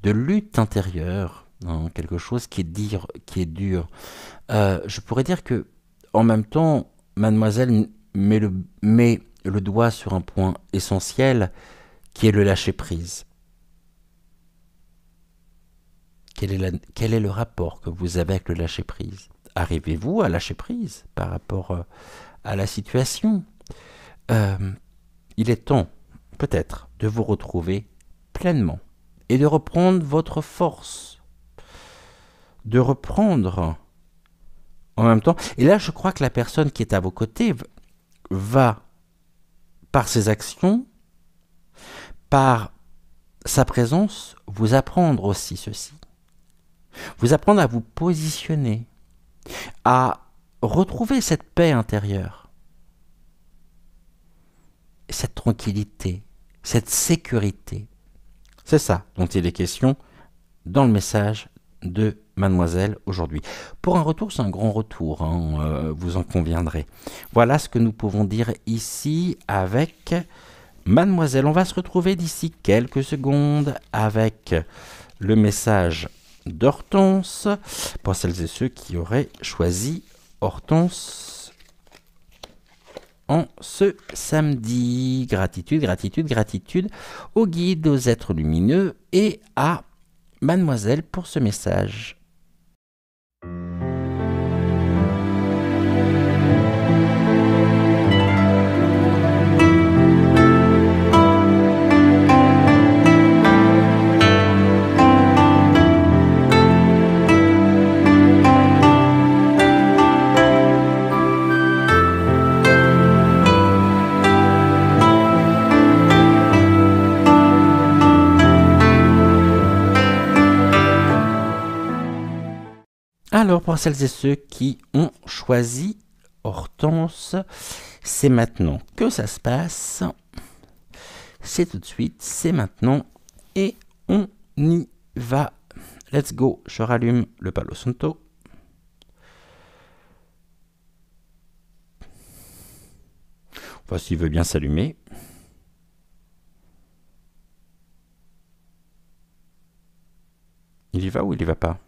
lutte intérieure, hein, quelque chose qui est dur. Je pourrais dire que, en même temps, mademoiselle met le doigt sur un point essentiel, qui est le lâcher-prise. Quel est le rapport que vous avez avec le lâcher-prise? Arrivez-vous à lâcher prise par rapport à la situation? Il est temps, peut-être, de vous retrouver pleinement et de reprendre votre force, de reprendre en même temps. Et là, je crois que la personne qui est à vos côtés va, par ses actions, par sa présence, vous apprendre aussi ceci. Vous apprendre à vous positionner, à retrouver cette paix intérieure, cette tranquillité, cette sécurité. C'est ça dont il est question dans le message de mademoiselle aujourd'hui. Pour un retour, c'est un grand retour, hein, vous en conviendrez. Voilà ce que nous pouvons dire ici avec mademoiselle. On va se retrouver d'ici quelques secondes avec le message d'Hortense, pour celles et ceux qui auraient choisi Hortense en ce samedi. Gratitude, gratitude, gratitude aux guides, aux êtres lumineux et à mademoiselle pour ce message. Alors, pour celles et ceux qui ont choisi Hortense, c'est maintenant que ça se passe. C'est tout de suite, c'est maintenant. Et on y va. Let's go. Je rallume le Palo Santo. Enfin, s'il veut bien s'allumer. Il y va ou il y va pas?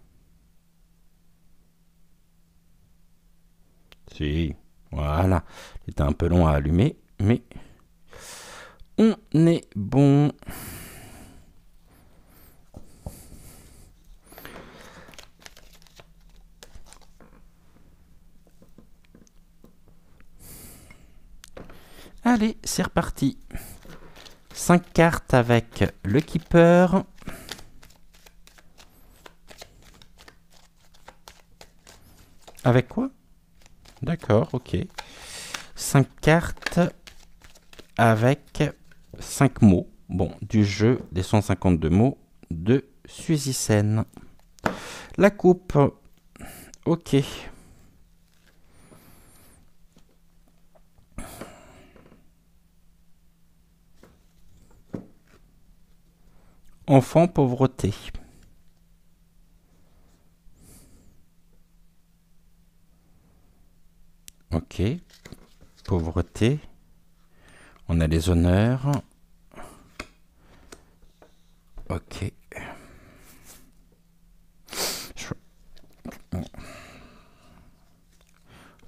Si, voilà. Il était un peu long à allumer, mais on est bon. Allez, c'est reparti. 5 cartes avec le Keeper. Avec quoi? D'accord, ok. 5 cartes avec 5 mots. Bon, du jeu des 152 mots de Suzy Sen. La coupe. Ok. Enfant, pauvreté. Ok. Pauvreté. On a les honneurs. Ok.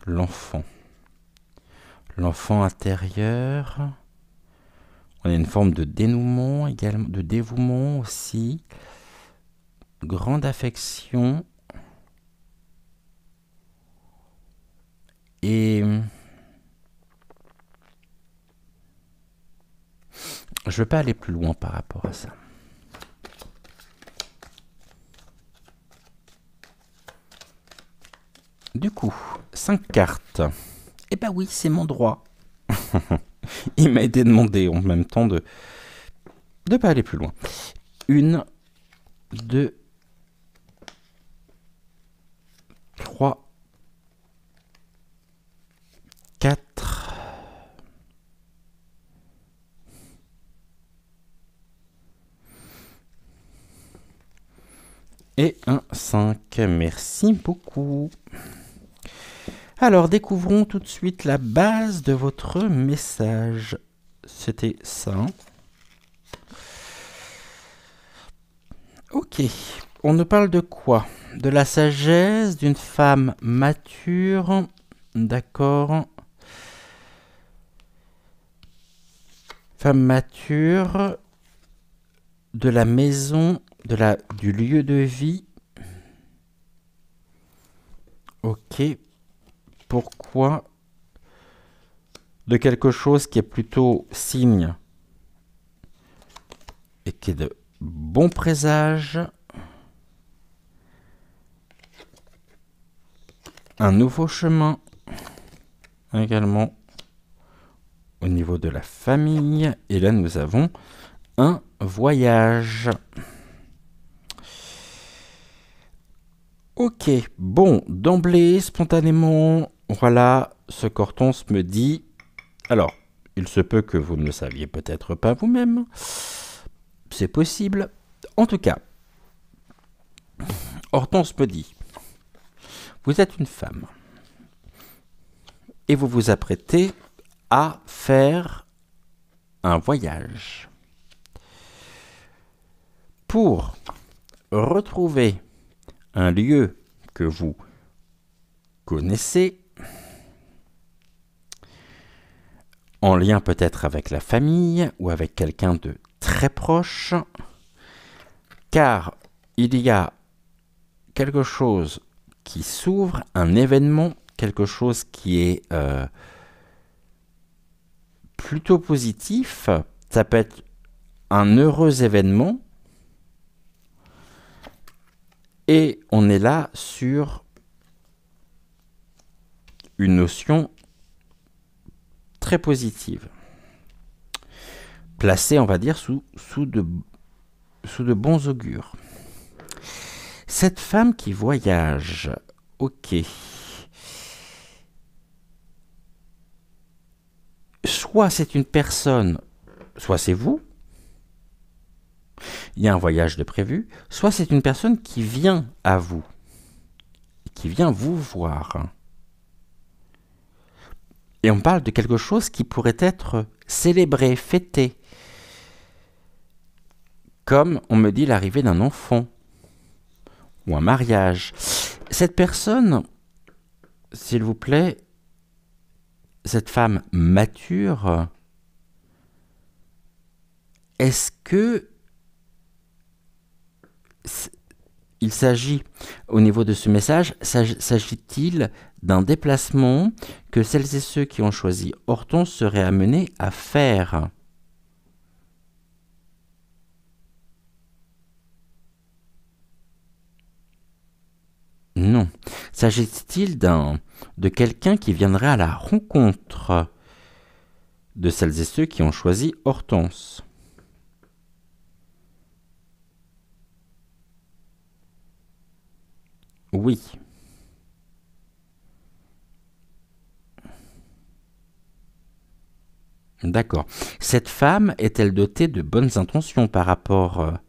L'enfant. L'enfant intérieur. On a une forme de dénouement également, de dévouement aussi. Grande affection. Et Je ne veux pas aller plus loin par rapport à ça. Du coup, 5 cartes. Eh ben oui, c'est mon droit. Il m'a été demandé en même temps de ne pas aller plus loin. 1, 2, 3, 4. Et un 5. Merci beaucoup. Alors, découvrons tout de suite la base de votre message. C'était ça. Ok. On nous parle de quoi? De la sagesse d'une femme mature. D'accord. Femme mature. De la maison. Du lieu de vie. Ok. Pourquoi? De quelque chose qui est plutôt signe et qui est de bon présage. Un nouveau chemin également au niveau de la famille. Et là, nous avons un voyage. Ok, bon, d'emblée, spontanément, voilà, ce qu'Hortense me dit. Alors, il se peut que vous ne le saviez peut-être pas vous-même. C'est possible. En tout cas, Hortense me dit, vous êtes une femme et vous vous apprêtez à faire un voyage pour retrouver un lieu que vous connaissez, en lien peut-être avec la famille ou avec quelqu'un de très proche, car il y a quelque chose qui s'ouvre, un événement, quelque chose qui est plutôt positif. Ça peut être un heureux événement. Et on est là sur une notion très positive. Placée, on va dire, sous de bons augures. Cette femme qui voyage, ok. Soit c'est une personne, soit c'est vous. Il y a un voyage de prévu. Soit c'est une personne qui vient à vous, qui vient vous voir. Et on parle de quelque chose qui pourrait être célébré, fêté. Comme on me dit l'arrivée d'un enfant ou un mariage. Cette personne, s'il vous plaît, cette femme mature, est-ce que il s'agit, au niveau de ce message, s'agit-il d'un déplacement que celles et ceux qui ont choisi Hortense seraient amenés à faire? Non. S'agit-il de quelqu'un qui viendrait à la rencontre de celles et ceux qui ont choisi Hortense? Oui. D'accord. Cette femme est-elle dotée de bonnes intentions par rapport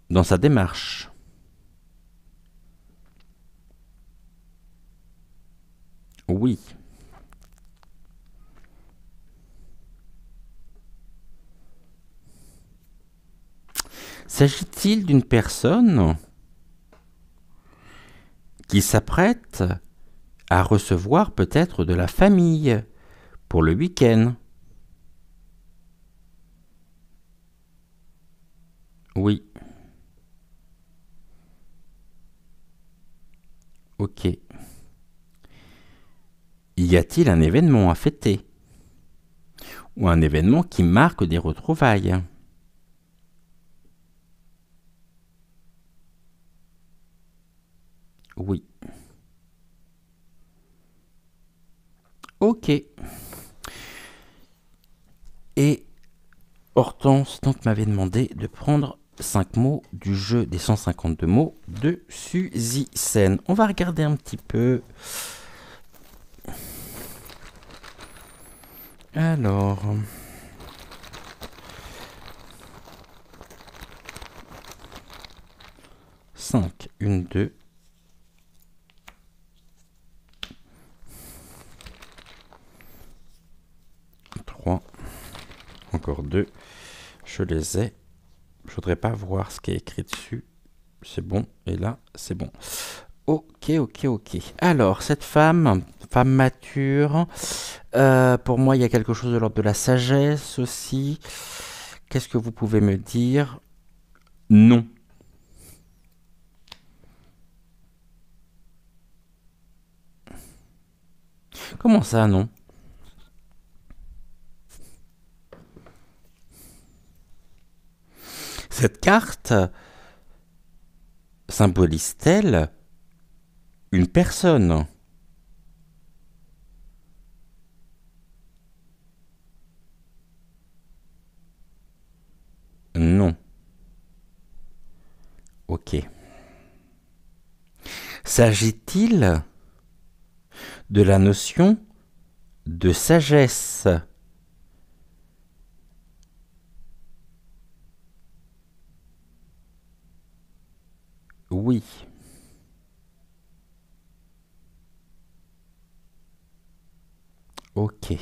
dans sa démarche? Oui. S'agit-il d'une personne qui s'apprête à recevoir peut-être de la famille pour le week-end? Oui. Ok. Y a-t-il un événement à fêter? ou un événement qui marque des retrouvailles. Oui. Ok. Et Hortense donc m'avait demandé de prendre 5 mots du jeu des 152 mots de Suzy Sen. On va regarder un petit peu. Alors... 5, 1, 2. 3. Encore 2. Je les ai. Je voudrais pas voir ce qui est écrit dessus. C'est bon. Et là, c'est bon. Ok. Alors, cette femme mature, pour moi, il y a quelque chose de l'ordre de la sagesse aussi. Qu'est-ce que vous pouvez me dire? Non. Comment ça, non? Cette carte symbolise-t-elle une personne? Non. Ok. S'agit-il de la notion de sagesse? Oui. Ok.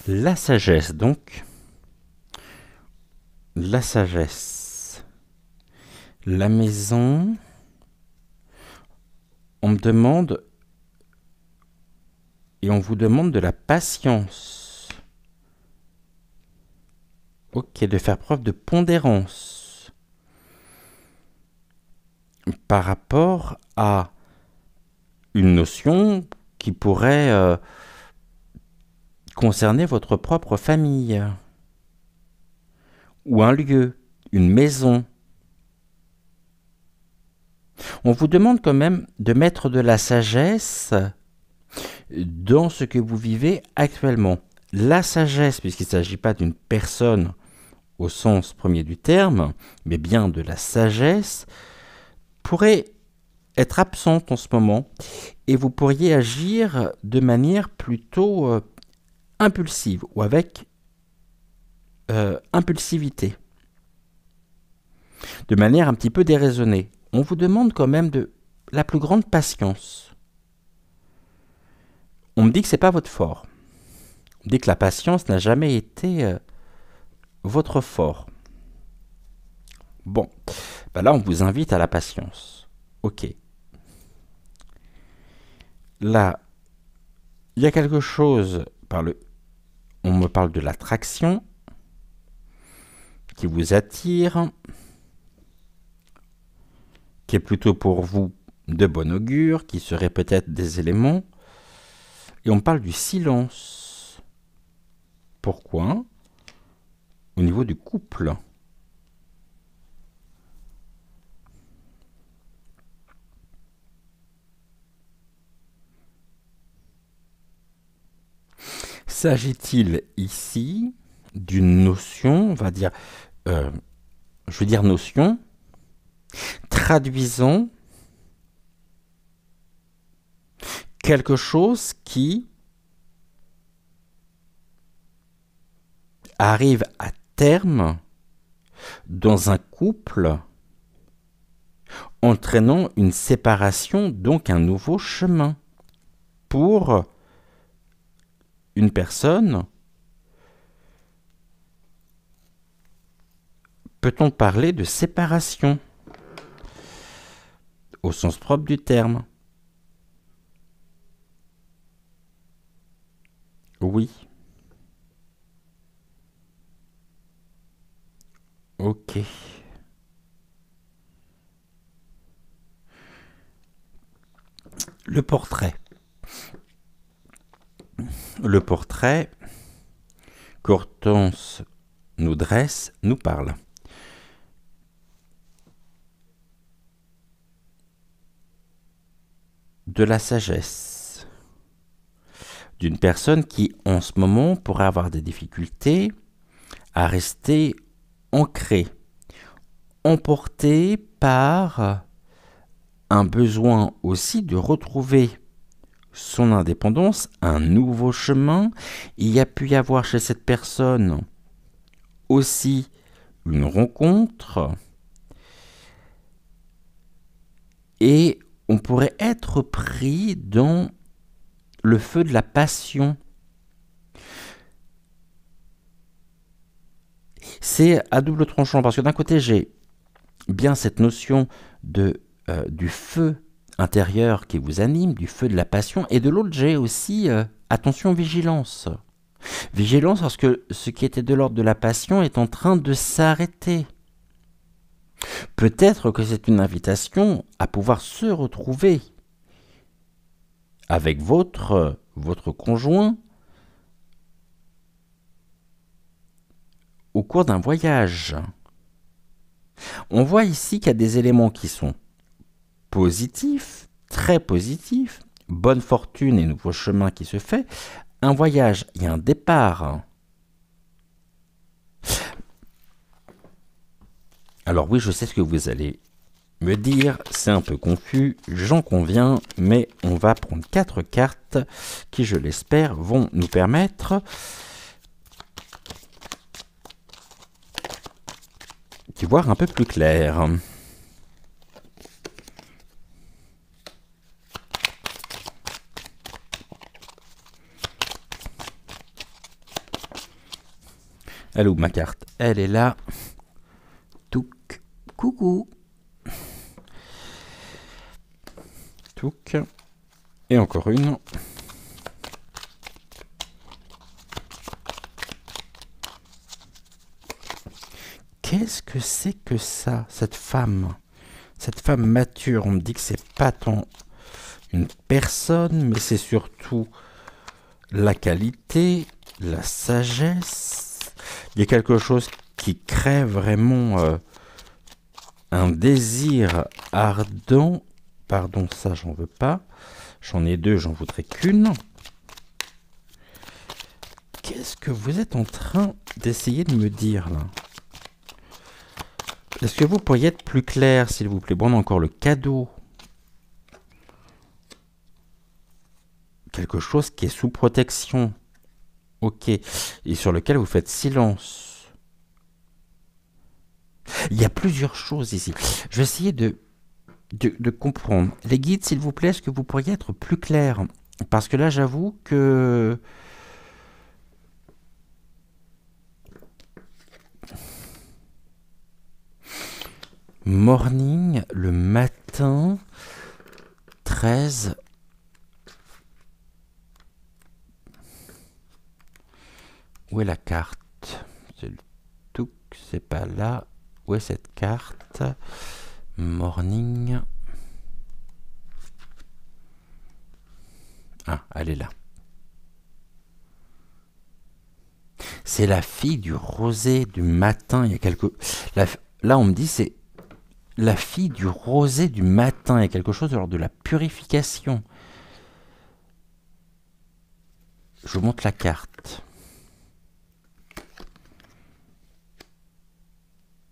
La sagesse, donc. La sagesse. La maison. On me demande... Et on vous demande de la patience. Ok, de faire preuve de pondérance. Par rapport à une notion qui pourrait concerner votre propre famille. Ou un lieu, une maison. On vous demande quand même de mettre de la sagesse dans ce que vous vivez actuellement. La sagesse, puisqu'il ne s'agit pas d'une personne au sens premier du terme, mais bien de la sagesse, pourrait être absente en ce moment et vous pourriez agir de manière plutôt impulsive ou avec impulsivité, de manière un petit peu déraisonnée. On vous demande quand même de la plus grande patience. On me dit que c'est pas votre fort. On me dit que la patience n'a jamais été votre fort. Bon, ben là on vous invite à la patience. Ok. Là, il y a quelque chose on me parle de l'attraction qui vous attire, qui est plutôt pour vous de bon augure, qui serait peut-être des éléments. Et on parle du silence. Pourquoi? Au niveau du couple. S'agit-il ici d'une notion, on va dire, je veux dire notion, traduisant quelque chose qui arrive à terme dans un couple, entraînant une séparation, donc un nouveau chemin pour une personne. Peut-on parler de séparation au sens propre du terme? Oui. Ok. Le portrait. Le portrait, qu'Hortense nous dresse, nous parle. De la sagesse d'une personne qui, en ce moment, pourrait avoir des difficultés à rester ancrée, emportée par un besoin aussi de retrouver son indépendance, un nouveau chemin. Il y a pu y avoir chez cette personne aussi une rencontre et on pourrait être pris dans le feu de la passion. C'est à double tranchant parce que d'un côté j'ai bien cette notion du feu intérieur qui vous anime, du feu de la passion, et de l'autre j'ai aussi attention, vigilance. Vigilance parce que ce qui était de l'ordre de la passion est en train de s'arrêter. Peut-être que c'est une invitation à pouvoir se retrouver avec votre conjoint au cours d'un voyage. On voit ici qu'il y a des éléments qui sont positifs, très positifs, bonne fortune et nouveau chemin qui se fait. Un voyage, il y a un départ. Alors oui, je sais ce que vous allez me dire, c'est un peu confus, j'en conviens, mais on va prendre 4 cartes qui, je l'espère, vont nous permettre d'y voir un peu plus clair. Elle est où ma carte? Elle est là. Touc. Coucou. Touc. Et encore une. Qu'est-ce que c'est que ça, cette femme? Cette femme mature, on me dit que c'est pas tant une personne, mais c'est surtout la qualité, la sagesse. Il y a quelque chose qui crée vraiment un désir ardent. Pardon, ça, j'en veux pas. J'en ai 2, j'en voudrais qu'une. Qu'est-ce que vous êtes en train d'essayer de me dire, là? Est-ce que vous pourriez être plus clair, s'il vous plaît? Bon, on a encore le cadeau. Quelque chose qui est sous protection. Ok. Et sur lequel vous faites silence. Il y a plusieurs choses ici. Je vais essayer de comprendre. Les guides, s'il vous plaît, est-ce que vous pourriez être plus clair? Parce que là, j'avoue que... Morning, le matin, 13. Où est la carte? C'est le touc, c'est pas là. Où est cette carte? Morning. Ah, elle est là. C'est la fille du rosé du matin. Il y a quelque... Là, on me dit c'est la fille du rosé du matin. Il y a quelque chose de l'ordre de la purification. Je vous montre la carte.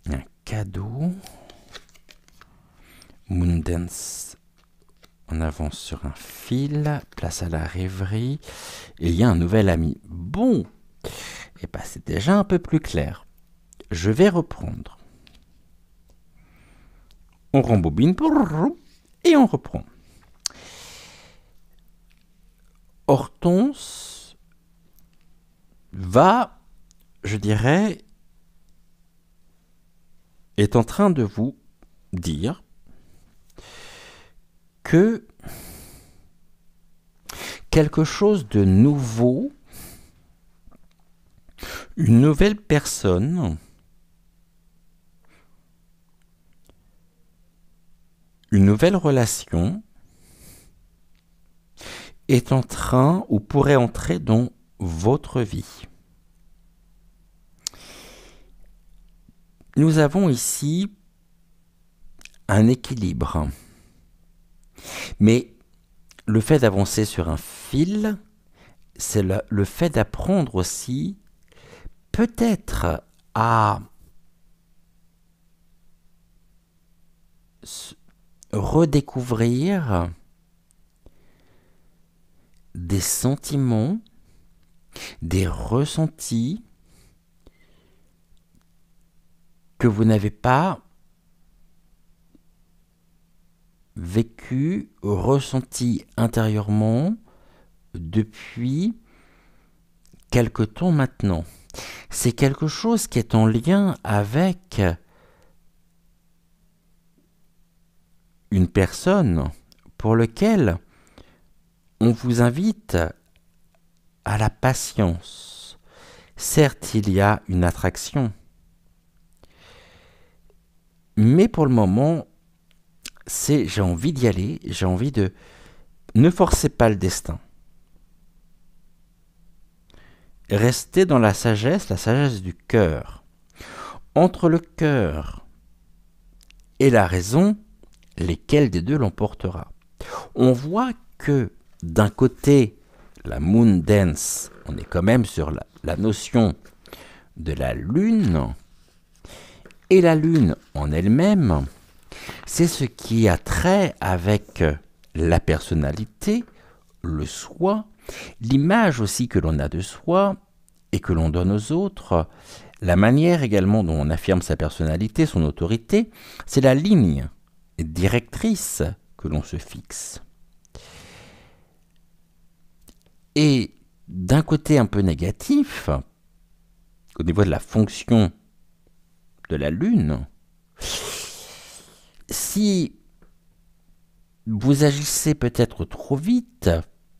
Un cadeau. Moondance. On avance sur un fil. Place à la rêverie. Et il y a un nouvel ami. Bon. Et bien, c'est déjà un peu plus clair. Je vais reprendre. On rembobine et on reprend. Hortense va, je dirais, est en train de vous dire que quelque chose de nouveau, une nouvelle personne, une nouvelle relation est en train ou pourrait entrer dans votre vie. nous avons ici un équilibre. Mais le fait d'avancer sur un fil, c'est le fait d'apprendre aussi peut-être à redécouvrir des sentiments, des ressentis que vous n'avez pas vécu, ressenti intérieurement depuis quelque temps maintenant. C'est quelque chose qui est en lien avec une personne pour laquelle on vous invite à la patience. Certes, il y a une attraction, mais pour le moment, j'ai envie d'y aller, j'ai envie de... Ne forcez pas le destin. Restez dans la sagesse du cœur. Entre le cœur et la raison, lesquels des deux l'emportera? On voit que d'un côté, la moon dance, on est quand même sur la notion de la lune, et la lune en elle-même, c'est ce qui a trait avec la personnalité, le soi, l'image aussi que l'on a de soi et que l'on donne aux autres, la manière également dont on affirme sa personnalité, son autorité, c'est la ligne directrice que l'on se fixe. Et d'un côté un peu négatif, au niveau de la fonction de la Lune, si vous agissez peut-être trop vite,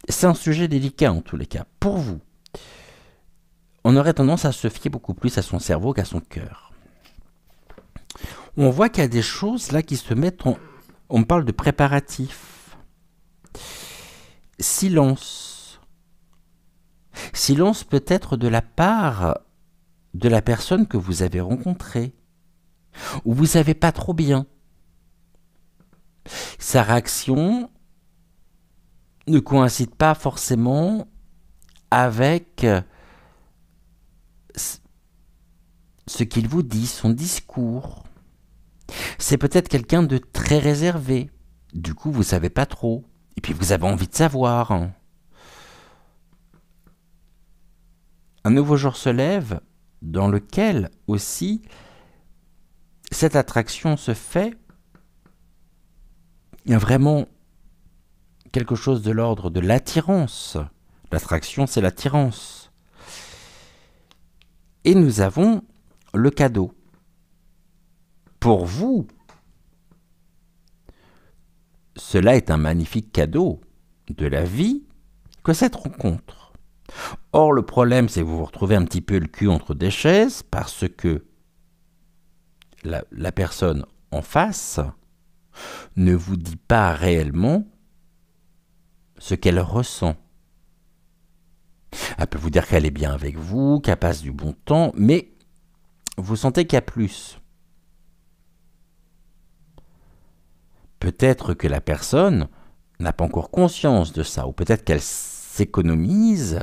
c'est un sujet délicat en tous les cas, pour vous. On aurait tendance à se fier beaucoup plus à son cerveau qu'à son cœur. On voit qu'il y a des choses là qui se mettent en... On parle de préparatifs. Silence. Silence peut-être de la part de la personne que vous avez rencontrée, ou vous ne savez pas trop bien. Sa réaction ne coïncide pas forcément avec ce qu'il vous dit, son discours. C'est peut-être quelqu'un de très réservé. Du coup, vous ne savez pas trop. Et puis, vous avez envie de savoir. Un nouveau jour se lève dans lequel aussi cette attraction se fait. Il y a vraiment quelque chose de l'ordre de l'attirance. L'attraction, c'est l'attirance. Et nous avons le cadeau. Pour vous, cela est un magnifique cadeau de la vie que cette rencontre. Or, le problème, c'est que vous vous retrouvez un petit peu le cul entre des chaises parce que la personne en face ne vous dit pas réellement ce qu'elle ressent. Elle peut vous dire qu'elle est bien avec vous, qu'elle passe du bon temps, mais vous sentez qu'il y a plus. Peut-être que la personne n'a pas encore conscience de ça, ou peut-être qu'elle s'économise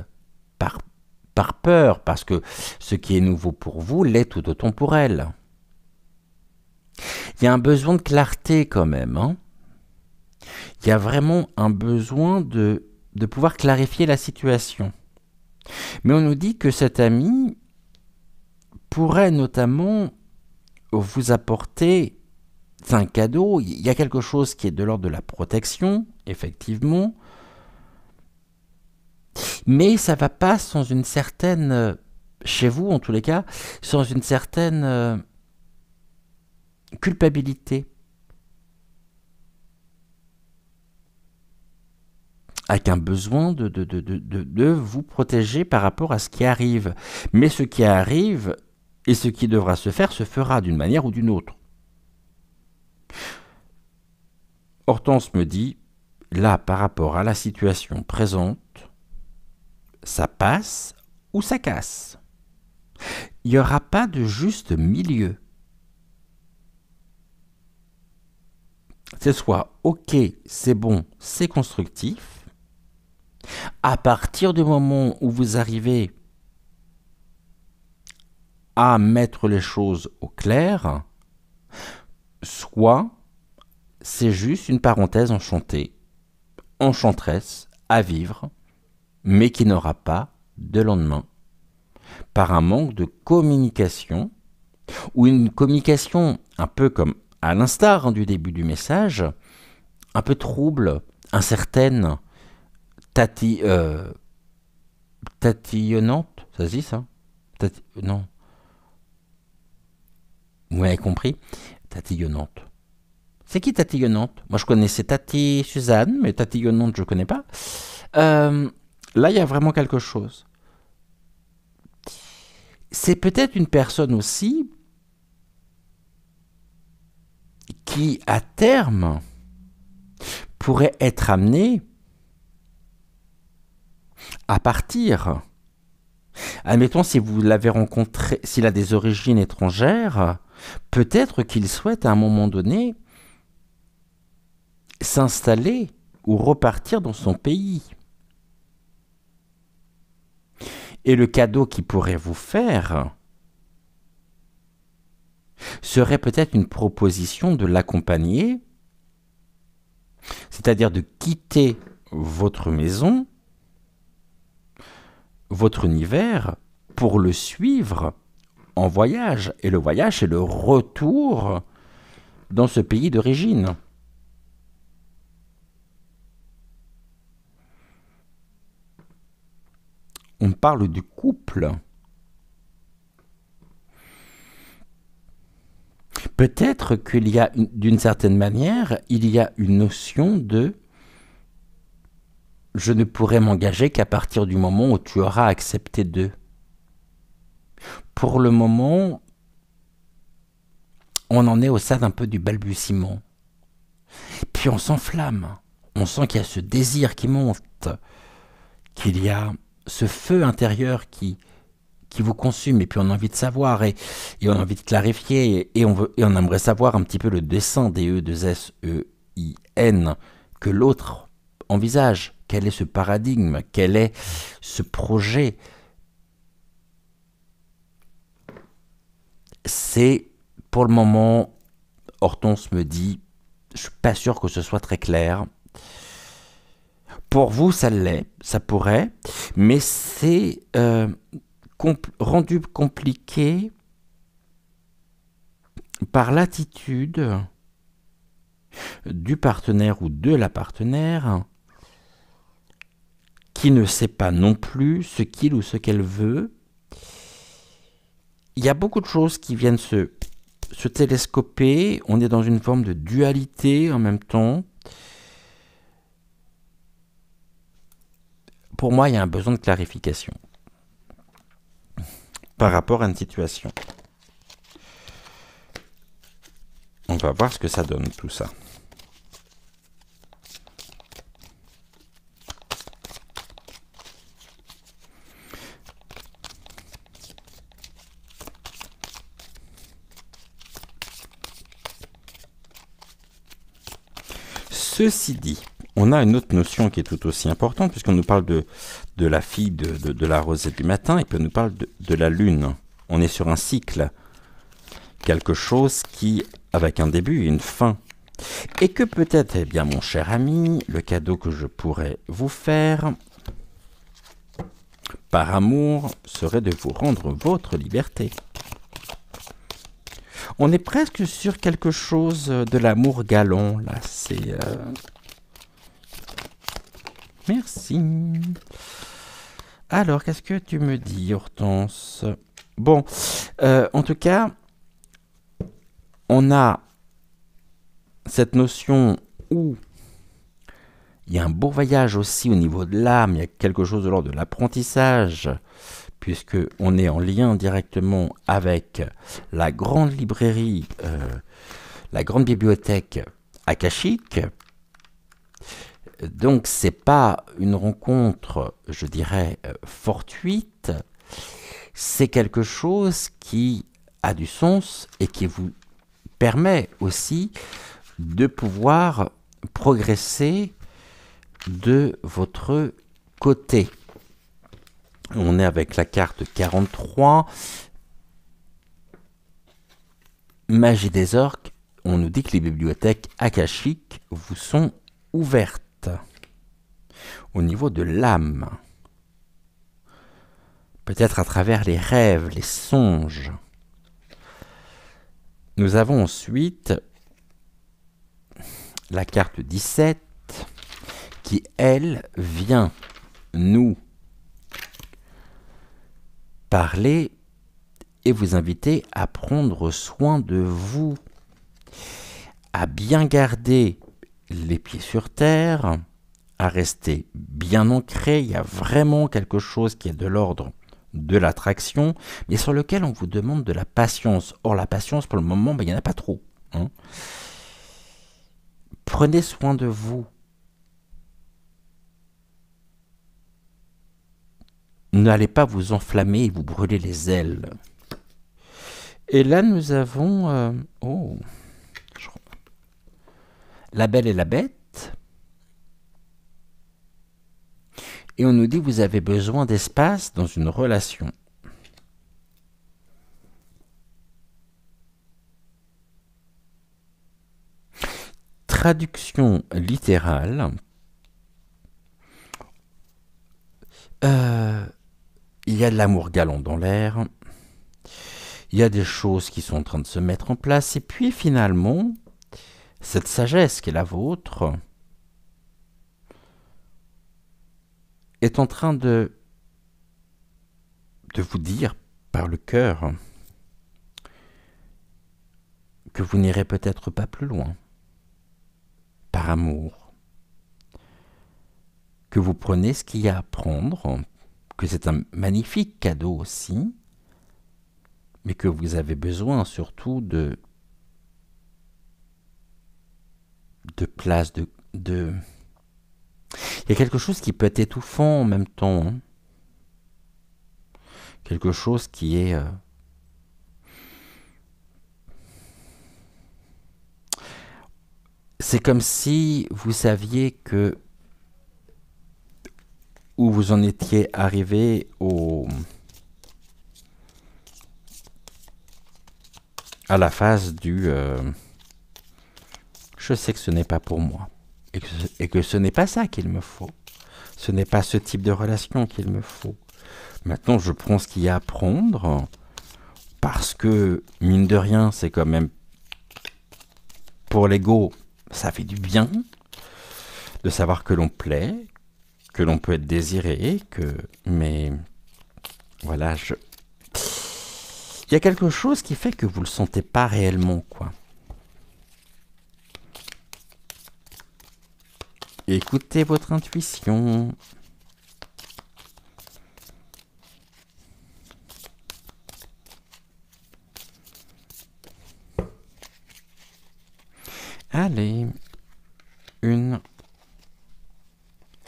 par peur, parce que ce qui est nouveau pour vous l'est tout autant pour elle. Il y a un besoin de clarté quand même. Il y a vraiment un besoin de pouvoir clarifier la situation. Mais on nous dit que cet ami pourrait notamment vous apporter un cadeau. Il y a quelque chose qui est de l'ordre de la protection, effectivement. Mais ça ne va pas sans une certaine, chez vous en tous les cas, sans une certaine culpabilité. Avec un besoin de vous protéger par rapport à ce qui arrive. Mais ce qui arrive et ce qui devra se faire se fera d'une manière ou d'une autre. Hortense me dit, là, par rapport à la situation présente, ça passe ou ça casse. Il n'y aura pas de juste milieu. C'est soit ok, c'est bon, c'est constructif. À partir du moment où vous arrivez à mettre les choses au clair, soit c'est juste une parenthèse enchantée, enchanteresse à vivre, mais qui n'aura pas de lendemain, par un manque de communication, ou une communication un peu comme à l'instar du début du message, un peu trouble, incertaine, tati, tatillonnante, ça se dit ça non, vous m'avez compris. Tatillonnante. C'est qui tatillonnante? Moi je connaissais Tati Suzanne, mais tatillonnante je connais pas. Euh, Là il y a vraiment quelque chose. C'est peut-être une personne aussi qui à terme pourrait être amenée à partir. Admettons, si vous l'avez rencontré, s'il a des origines étrangères, peut-être qu'il souhaite à un moment donné s'installer ou repartir dans son pays. Et le cadeau qu'il pourrait vous faire serait peut-être une proposition de l'accompagner, c'est-à-dire de quitter votre maison, votre univers, pour le suivre en voyage. Et le voyage, c'est le retour dans ce pays d'origine. On parle du couple. Peut-être qu'il y a, d'une certaine manière, il y a une notion de je ne pourrai m'engager qu'à partir du moment où tu auras accepté d'eux. Pour le moment, on en est au stade un peu du balbutiement. Puis on s'enflamme. On sent qu'il y a ce désir qui monte, qu'il y a ce feu intérieur qui vous consume, et puis on a envie de savoir, et on a envie de clarifier, et on aimerait savoir un petit peu le dessin des E2SEIN que l'autre envisage. Quel est ce paradigme? Quel est ce projet? C'est, pour le moment, Hortense me dit, je suis pas sûr que ce soit très clair. Pour vous, ça l'est, ça pourrait, mais c'est rendu compliqué par l'attitude du partenaire ou de la partenaire qui ne sait pas non plus ce qu'il ou ce qu'elle veut. Il y a beaucoup de choses qui viennent se télescoper. On est dans une forme de dualité en même temps. Pour moi, il y a un besoin de clarification par rapport à une situation. On va voir ce que ça donne tout ça. Ceci dit, on a une autre notion qui est tout aussi importante, puisqu'on nous parle de la fille de la rosée du matin, et puis on nous parle de la lune. On est sur un cycle, quelque chose qui, avec un début et une fin. Et que peut-être, eh bien, mon cher ami, le cadeau que je pourrais vous faire, par amour, serait de vous rendre votre liberté. On est presque sur quelque chose de l'amour galant, là, c'est... Merci. Alors, qu'est-ce que tu me dis, Hortense? Bon, en tout cas, on a cette notion où il y a un beau voyage aussi au niveau de l'âme, il y a quelque chose de l'ordre de l'apprentissage, puisque on est en lien directement avec la grande librairie, la grande bibliothèque akashique. Donc c'est pas une rencontre, je dirais, fortuite, c'est quelque chose qui a du sens et qui vous permet aussi de pouvoir progresser de votre côté. On est avec la carte 43. Magie des orques. On nous dit que les bibliothèques akashiques vous sont ouvertes. Au niveau de l'âme. Peut-être à travers les rêves, les songes. Nous avons ensuite la carte 17 qui, elle, vient nous parler et vous inviter à prendre soin de vous, à bien garder les pieds sur terre, à rester bien ancré. Il y a vraiment quelque chose qui est de l'ordre de l'attraction, mais sur lequel on vous demande de la patience. Or, la patience, pour le moment, il n'y en a pas trop. Hein. Prenez soin de vous. N'allez pas vous enflammer et vous brûler les ailes. Et là, nous avons... La Belle et la Bête. Et on nous dit que vous avez besoin d'espace dans une relation. Traduction littérale. Il y a de l'amour galant dans l'air. Il y a des choses qui sont en train de se mettre en place. Et puis finalement, cette sagesse qui est la vôtre est en train de vous dire par le cœur que vous n'irez peut-être pas plus loin, par amour, que vous prenez ce qu'il y a à prendre, que c'est un magnifique cadeau aussi, mais que vous avez besoin surtout de place, il y a quelque chose qui peut être étouffant en même temps, hein. Quelque chose qui est... C'est comme si vous saviez que où vous en étiez arrivé à la phase du je sais que ce n'est pas pour moi et que ce n'est pas ça qu'il me faut. Ce n'est pas ce type de relation qu'il me faut. Maintenant, je prends ce qu'il y a à prendre parce que, mine de rien, c'est quand même pour l'ego, ça fait du bien de savoir que l'on plaît, que l'on peut être désiré, mais voilà, il y a quelque chose qui fait que vous le sentez pas réellement, quoi. Écoutez votre intuition. Allez, une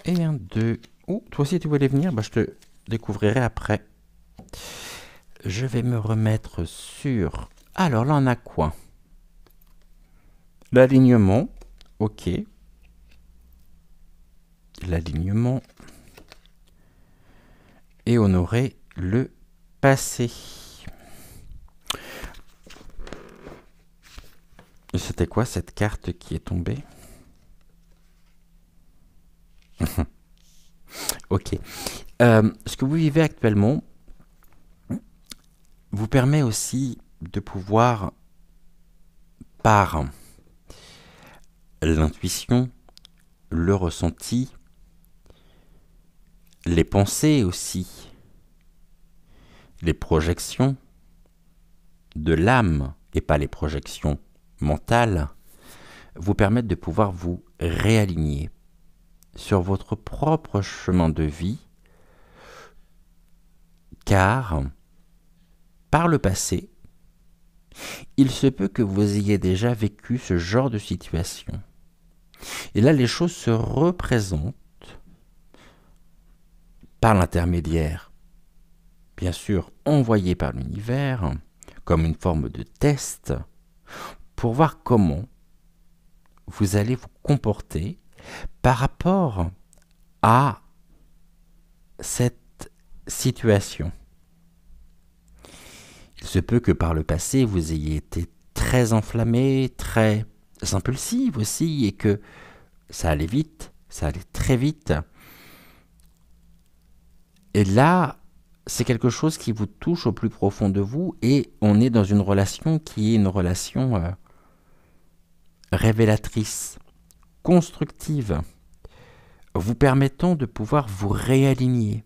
et un, deux. Oh, toi aussi tu voulais venir? Bah, je te découvrirai après. Je vais me remettre sur... Alors là, on a quoi? L'alignement. Ok. L'alignement. Et honorer le passé. C'était quoi cette carte qui est tombée? Ok. Ce que vous vivez actuellement vous permet aussi de pouvoir, par l'intuition, le ressenti, les pensées aussi, les projections de l'âme et pas les projections mentales, vous permettent de pouvoir vous réaligner sur votre propre chemin de vie, car par le passé, il se peut que vous ayez déjà vécu ce genre de situation. Et là, les choses se représentent par l'intermédiaire, bien sûr, envoyé par l'univers, comme une forme de test, pour voir comment vous allez vous comporter par rapport à cette situation. Il se peut que par le passé, vous ayez été très enflammé, très impulsive aussi, et que ça allait vite, ça allait très vite. Et là, c'est quelque chose qui vous touche au plus profond de vous, et on est dans une relation qui est une relation révélatrice, constructive, vous permettant de pouvoir vous réaligner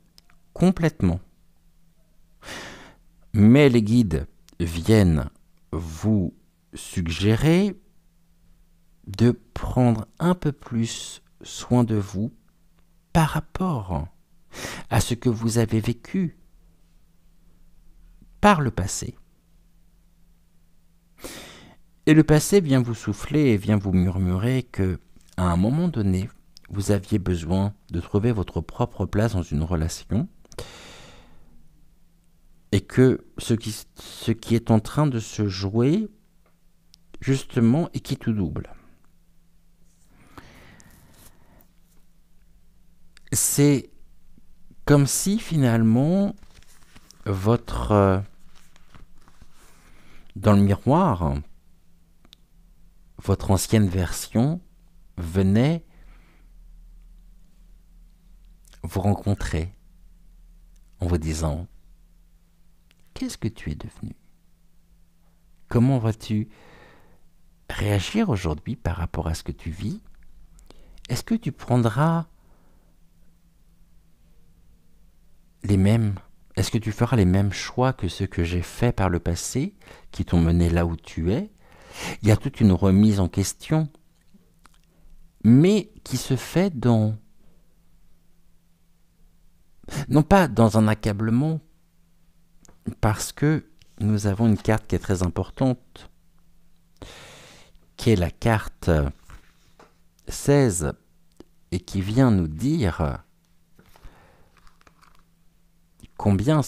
complètement. Mais les guides viennent vous suggérer de prendre un peu plus soin de vous par rapport à ce que vous avez vécu par le passé. Et le passé vient vous souffler et vient vous murmurer que, à un moment donné, vous aviez besoin de trouver votre propre place dans une relation et que ce qui est en train de se jouer, justement, est qui tout double. C'est comme si, finalement, dans le miroir, votre ancienne version venait vous rencontrer en vous disant « Qu'est-ce que tu es devenu ? Comment vas-tu réagir aujourd'hui par rapport à ce que tu vis ? Est-ce que tu prendras est-ce que tu feras les mêmes choix que ceux que j'ai faits par le passé, qui t'ont mené là où tu es ? » Il y a toute une remise en question, mais qui se fait non pas dans un accablement, parce que nous avons une carte qui est très importante, qui est la carte 16, et qui vient nous dire combien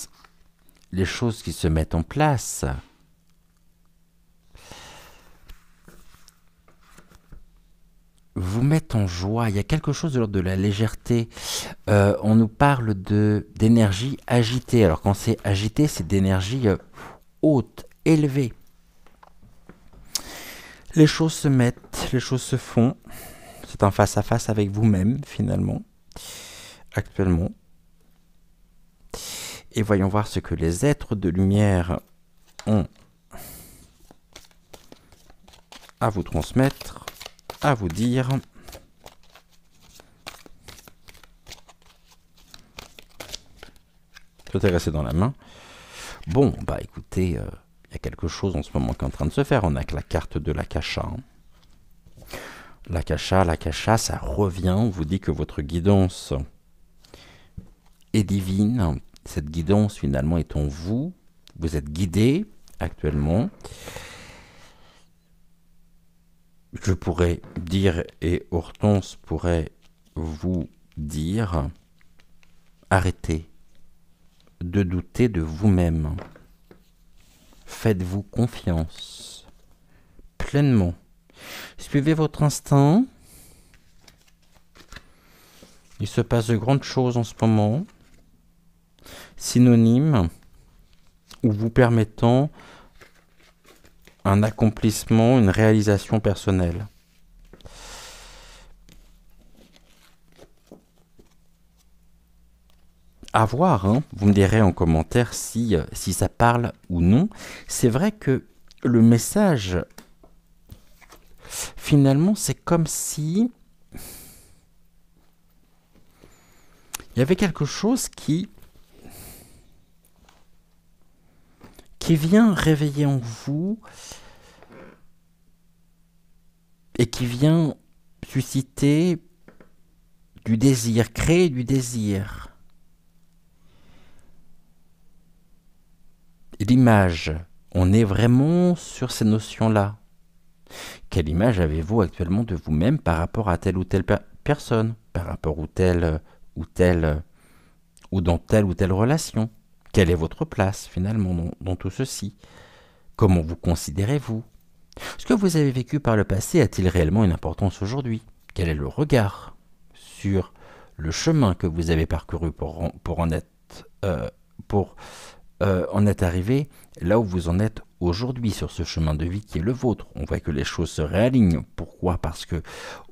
les choses qui se mettent en place vous mettent en joie. Il y a quelque chose de l'ordre de la légèreté. On nous parle d'énergie agitée. Alors quand c'est agité, c'est d'énergie haute, élevée. Les choses se mettent, les choses se font. C'est un face-à-face avec vous-même, finalement, actuellement. Et voyons voir ce que les êtres de lumière ont à vous transmettre, à vous dire. Tout est resté dans la main. Bon, bah écoutez, il y a quelque chose en ce moment qui est en train de se faire. On a que la carte de l'Akasha. L'Akasha, ça revient, on vous dit que votre guidance est divine. Cette guidance, finalement, est en vous. Vous êtes guidé actuellement. Je pourrais dire, et Hortense pourrait vous dire, arrêtez de douter de vous-même. Faites-vous confiance pleinement. Suivez votre instinct. Il se passe de grandes choses en ce moment, synonymes ou vous permettant un accomplissement, une réalisation personnelle. À voir, hein. Vous me direz en commentaire si ça parle ou non. C'est vrai que le message, finalement, c'est comme si il y avait quelque chose qui vient réveiller en vous et qui vient susciter du désir, créer du désir. L'image, on est vraiment sur ces notions-là. Quelle image avez-vous actuellement de vous-même par rapport à telle ou telle personne, par rapport ou dans telle ou telle relation? Quelle est votre place finalement dans tout ceci? Comment vous considérez-vous? Ce que vous avez vécu par le passé a-t-il réellement une importance aujourd'hui? Quel est le regard sur le chemin que vous avez parcouru pour en être arrivé là où vous en êtes aujourd'hui sur ce chemin de vie qui est le vôtre? On voit que les choses se réalignent. Pourquoi? Parce que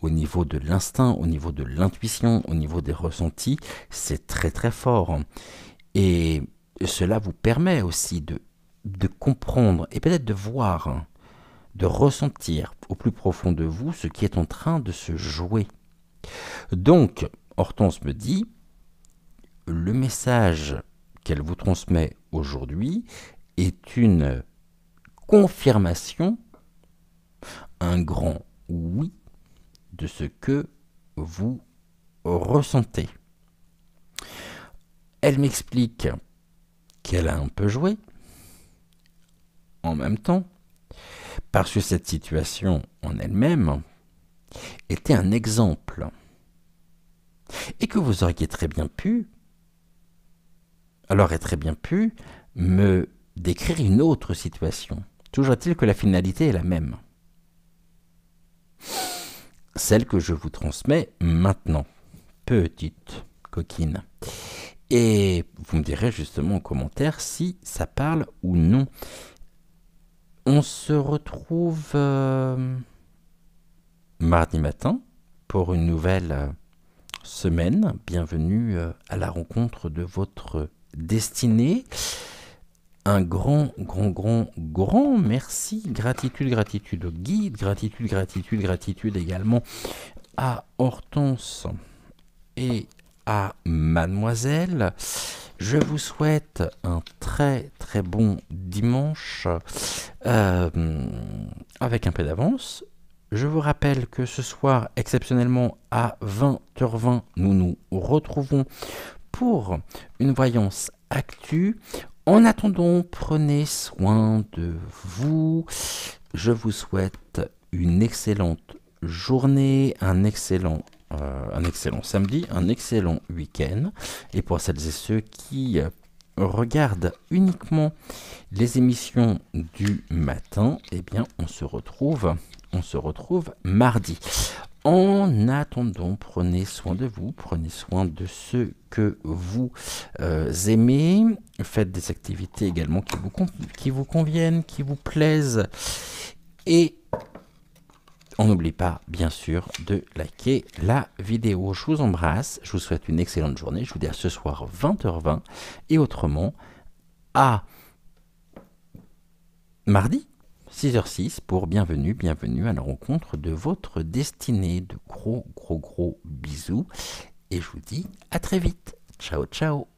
au niveau de l'instinct, au niveau de l'intuition, au niveau des ressentis, c'est très très fort. Et cela vous permet aussi de comprendre et peut-être de voir, de ressentir au plus profond de vous ce qui est en train de se jouer. Donc, Hortense me dit, le message qu'elle vous transmet aujourd'hui est une confirmation, un grand oui de ce que vous ressentez. Elle m'explique qu'elle a un peu joué en même temps, parce que cette situation en elle-même était un exemple, et que vous auriez très bien pu, me décrire une autre situation. Toujours est-il que la finalité est la même. Celle que je vous transmets maintenant. Petite coquine. Et vous me direz justement en commentaire si ça parle ou non. On se retrouve mardi matin pour une nouvelle semaine. Bienvenue à la rencontre de votre destinée. Un grand merci, gratitude au guide, gratitude également à Hortense et à Mademoiselle. Je vous souhaite un très très bon dimanche avec un peu d'avance. Je vous rappelle que ce soir, exceptionnellement à 20h20, nous nous retrouvons pour une voyance actu. En attendant, prenez soin de vous. Je vous souhaite une excellente journée, un excellent samedi, un excellent week-end. Et pour celles et ceux qui regardent uniquement les émissions du matin, eh bien, on se retrouve mardi. En attendant, prenez soin de vous, prenez soin de ceux que vous aimez. Faites des activités également qui vous conviennent, qui vous plaisent. Et on n'oublie pas, bien sûr, de liker la vidéo. Je vous embrasse, je vous souhaite une excellente journée. Je vous dis à ce soir 20h20 et autrement à mardi 6h06 pour bienvenue à la rencontre de votre destinée. De gros bisous et je vous dis à très vite. Ciao.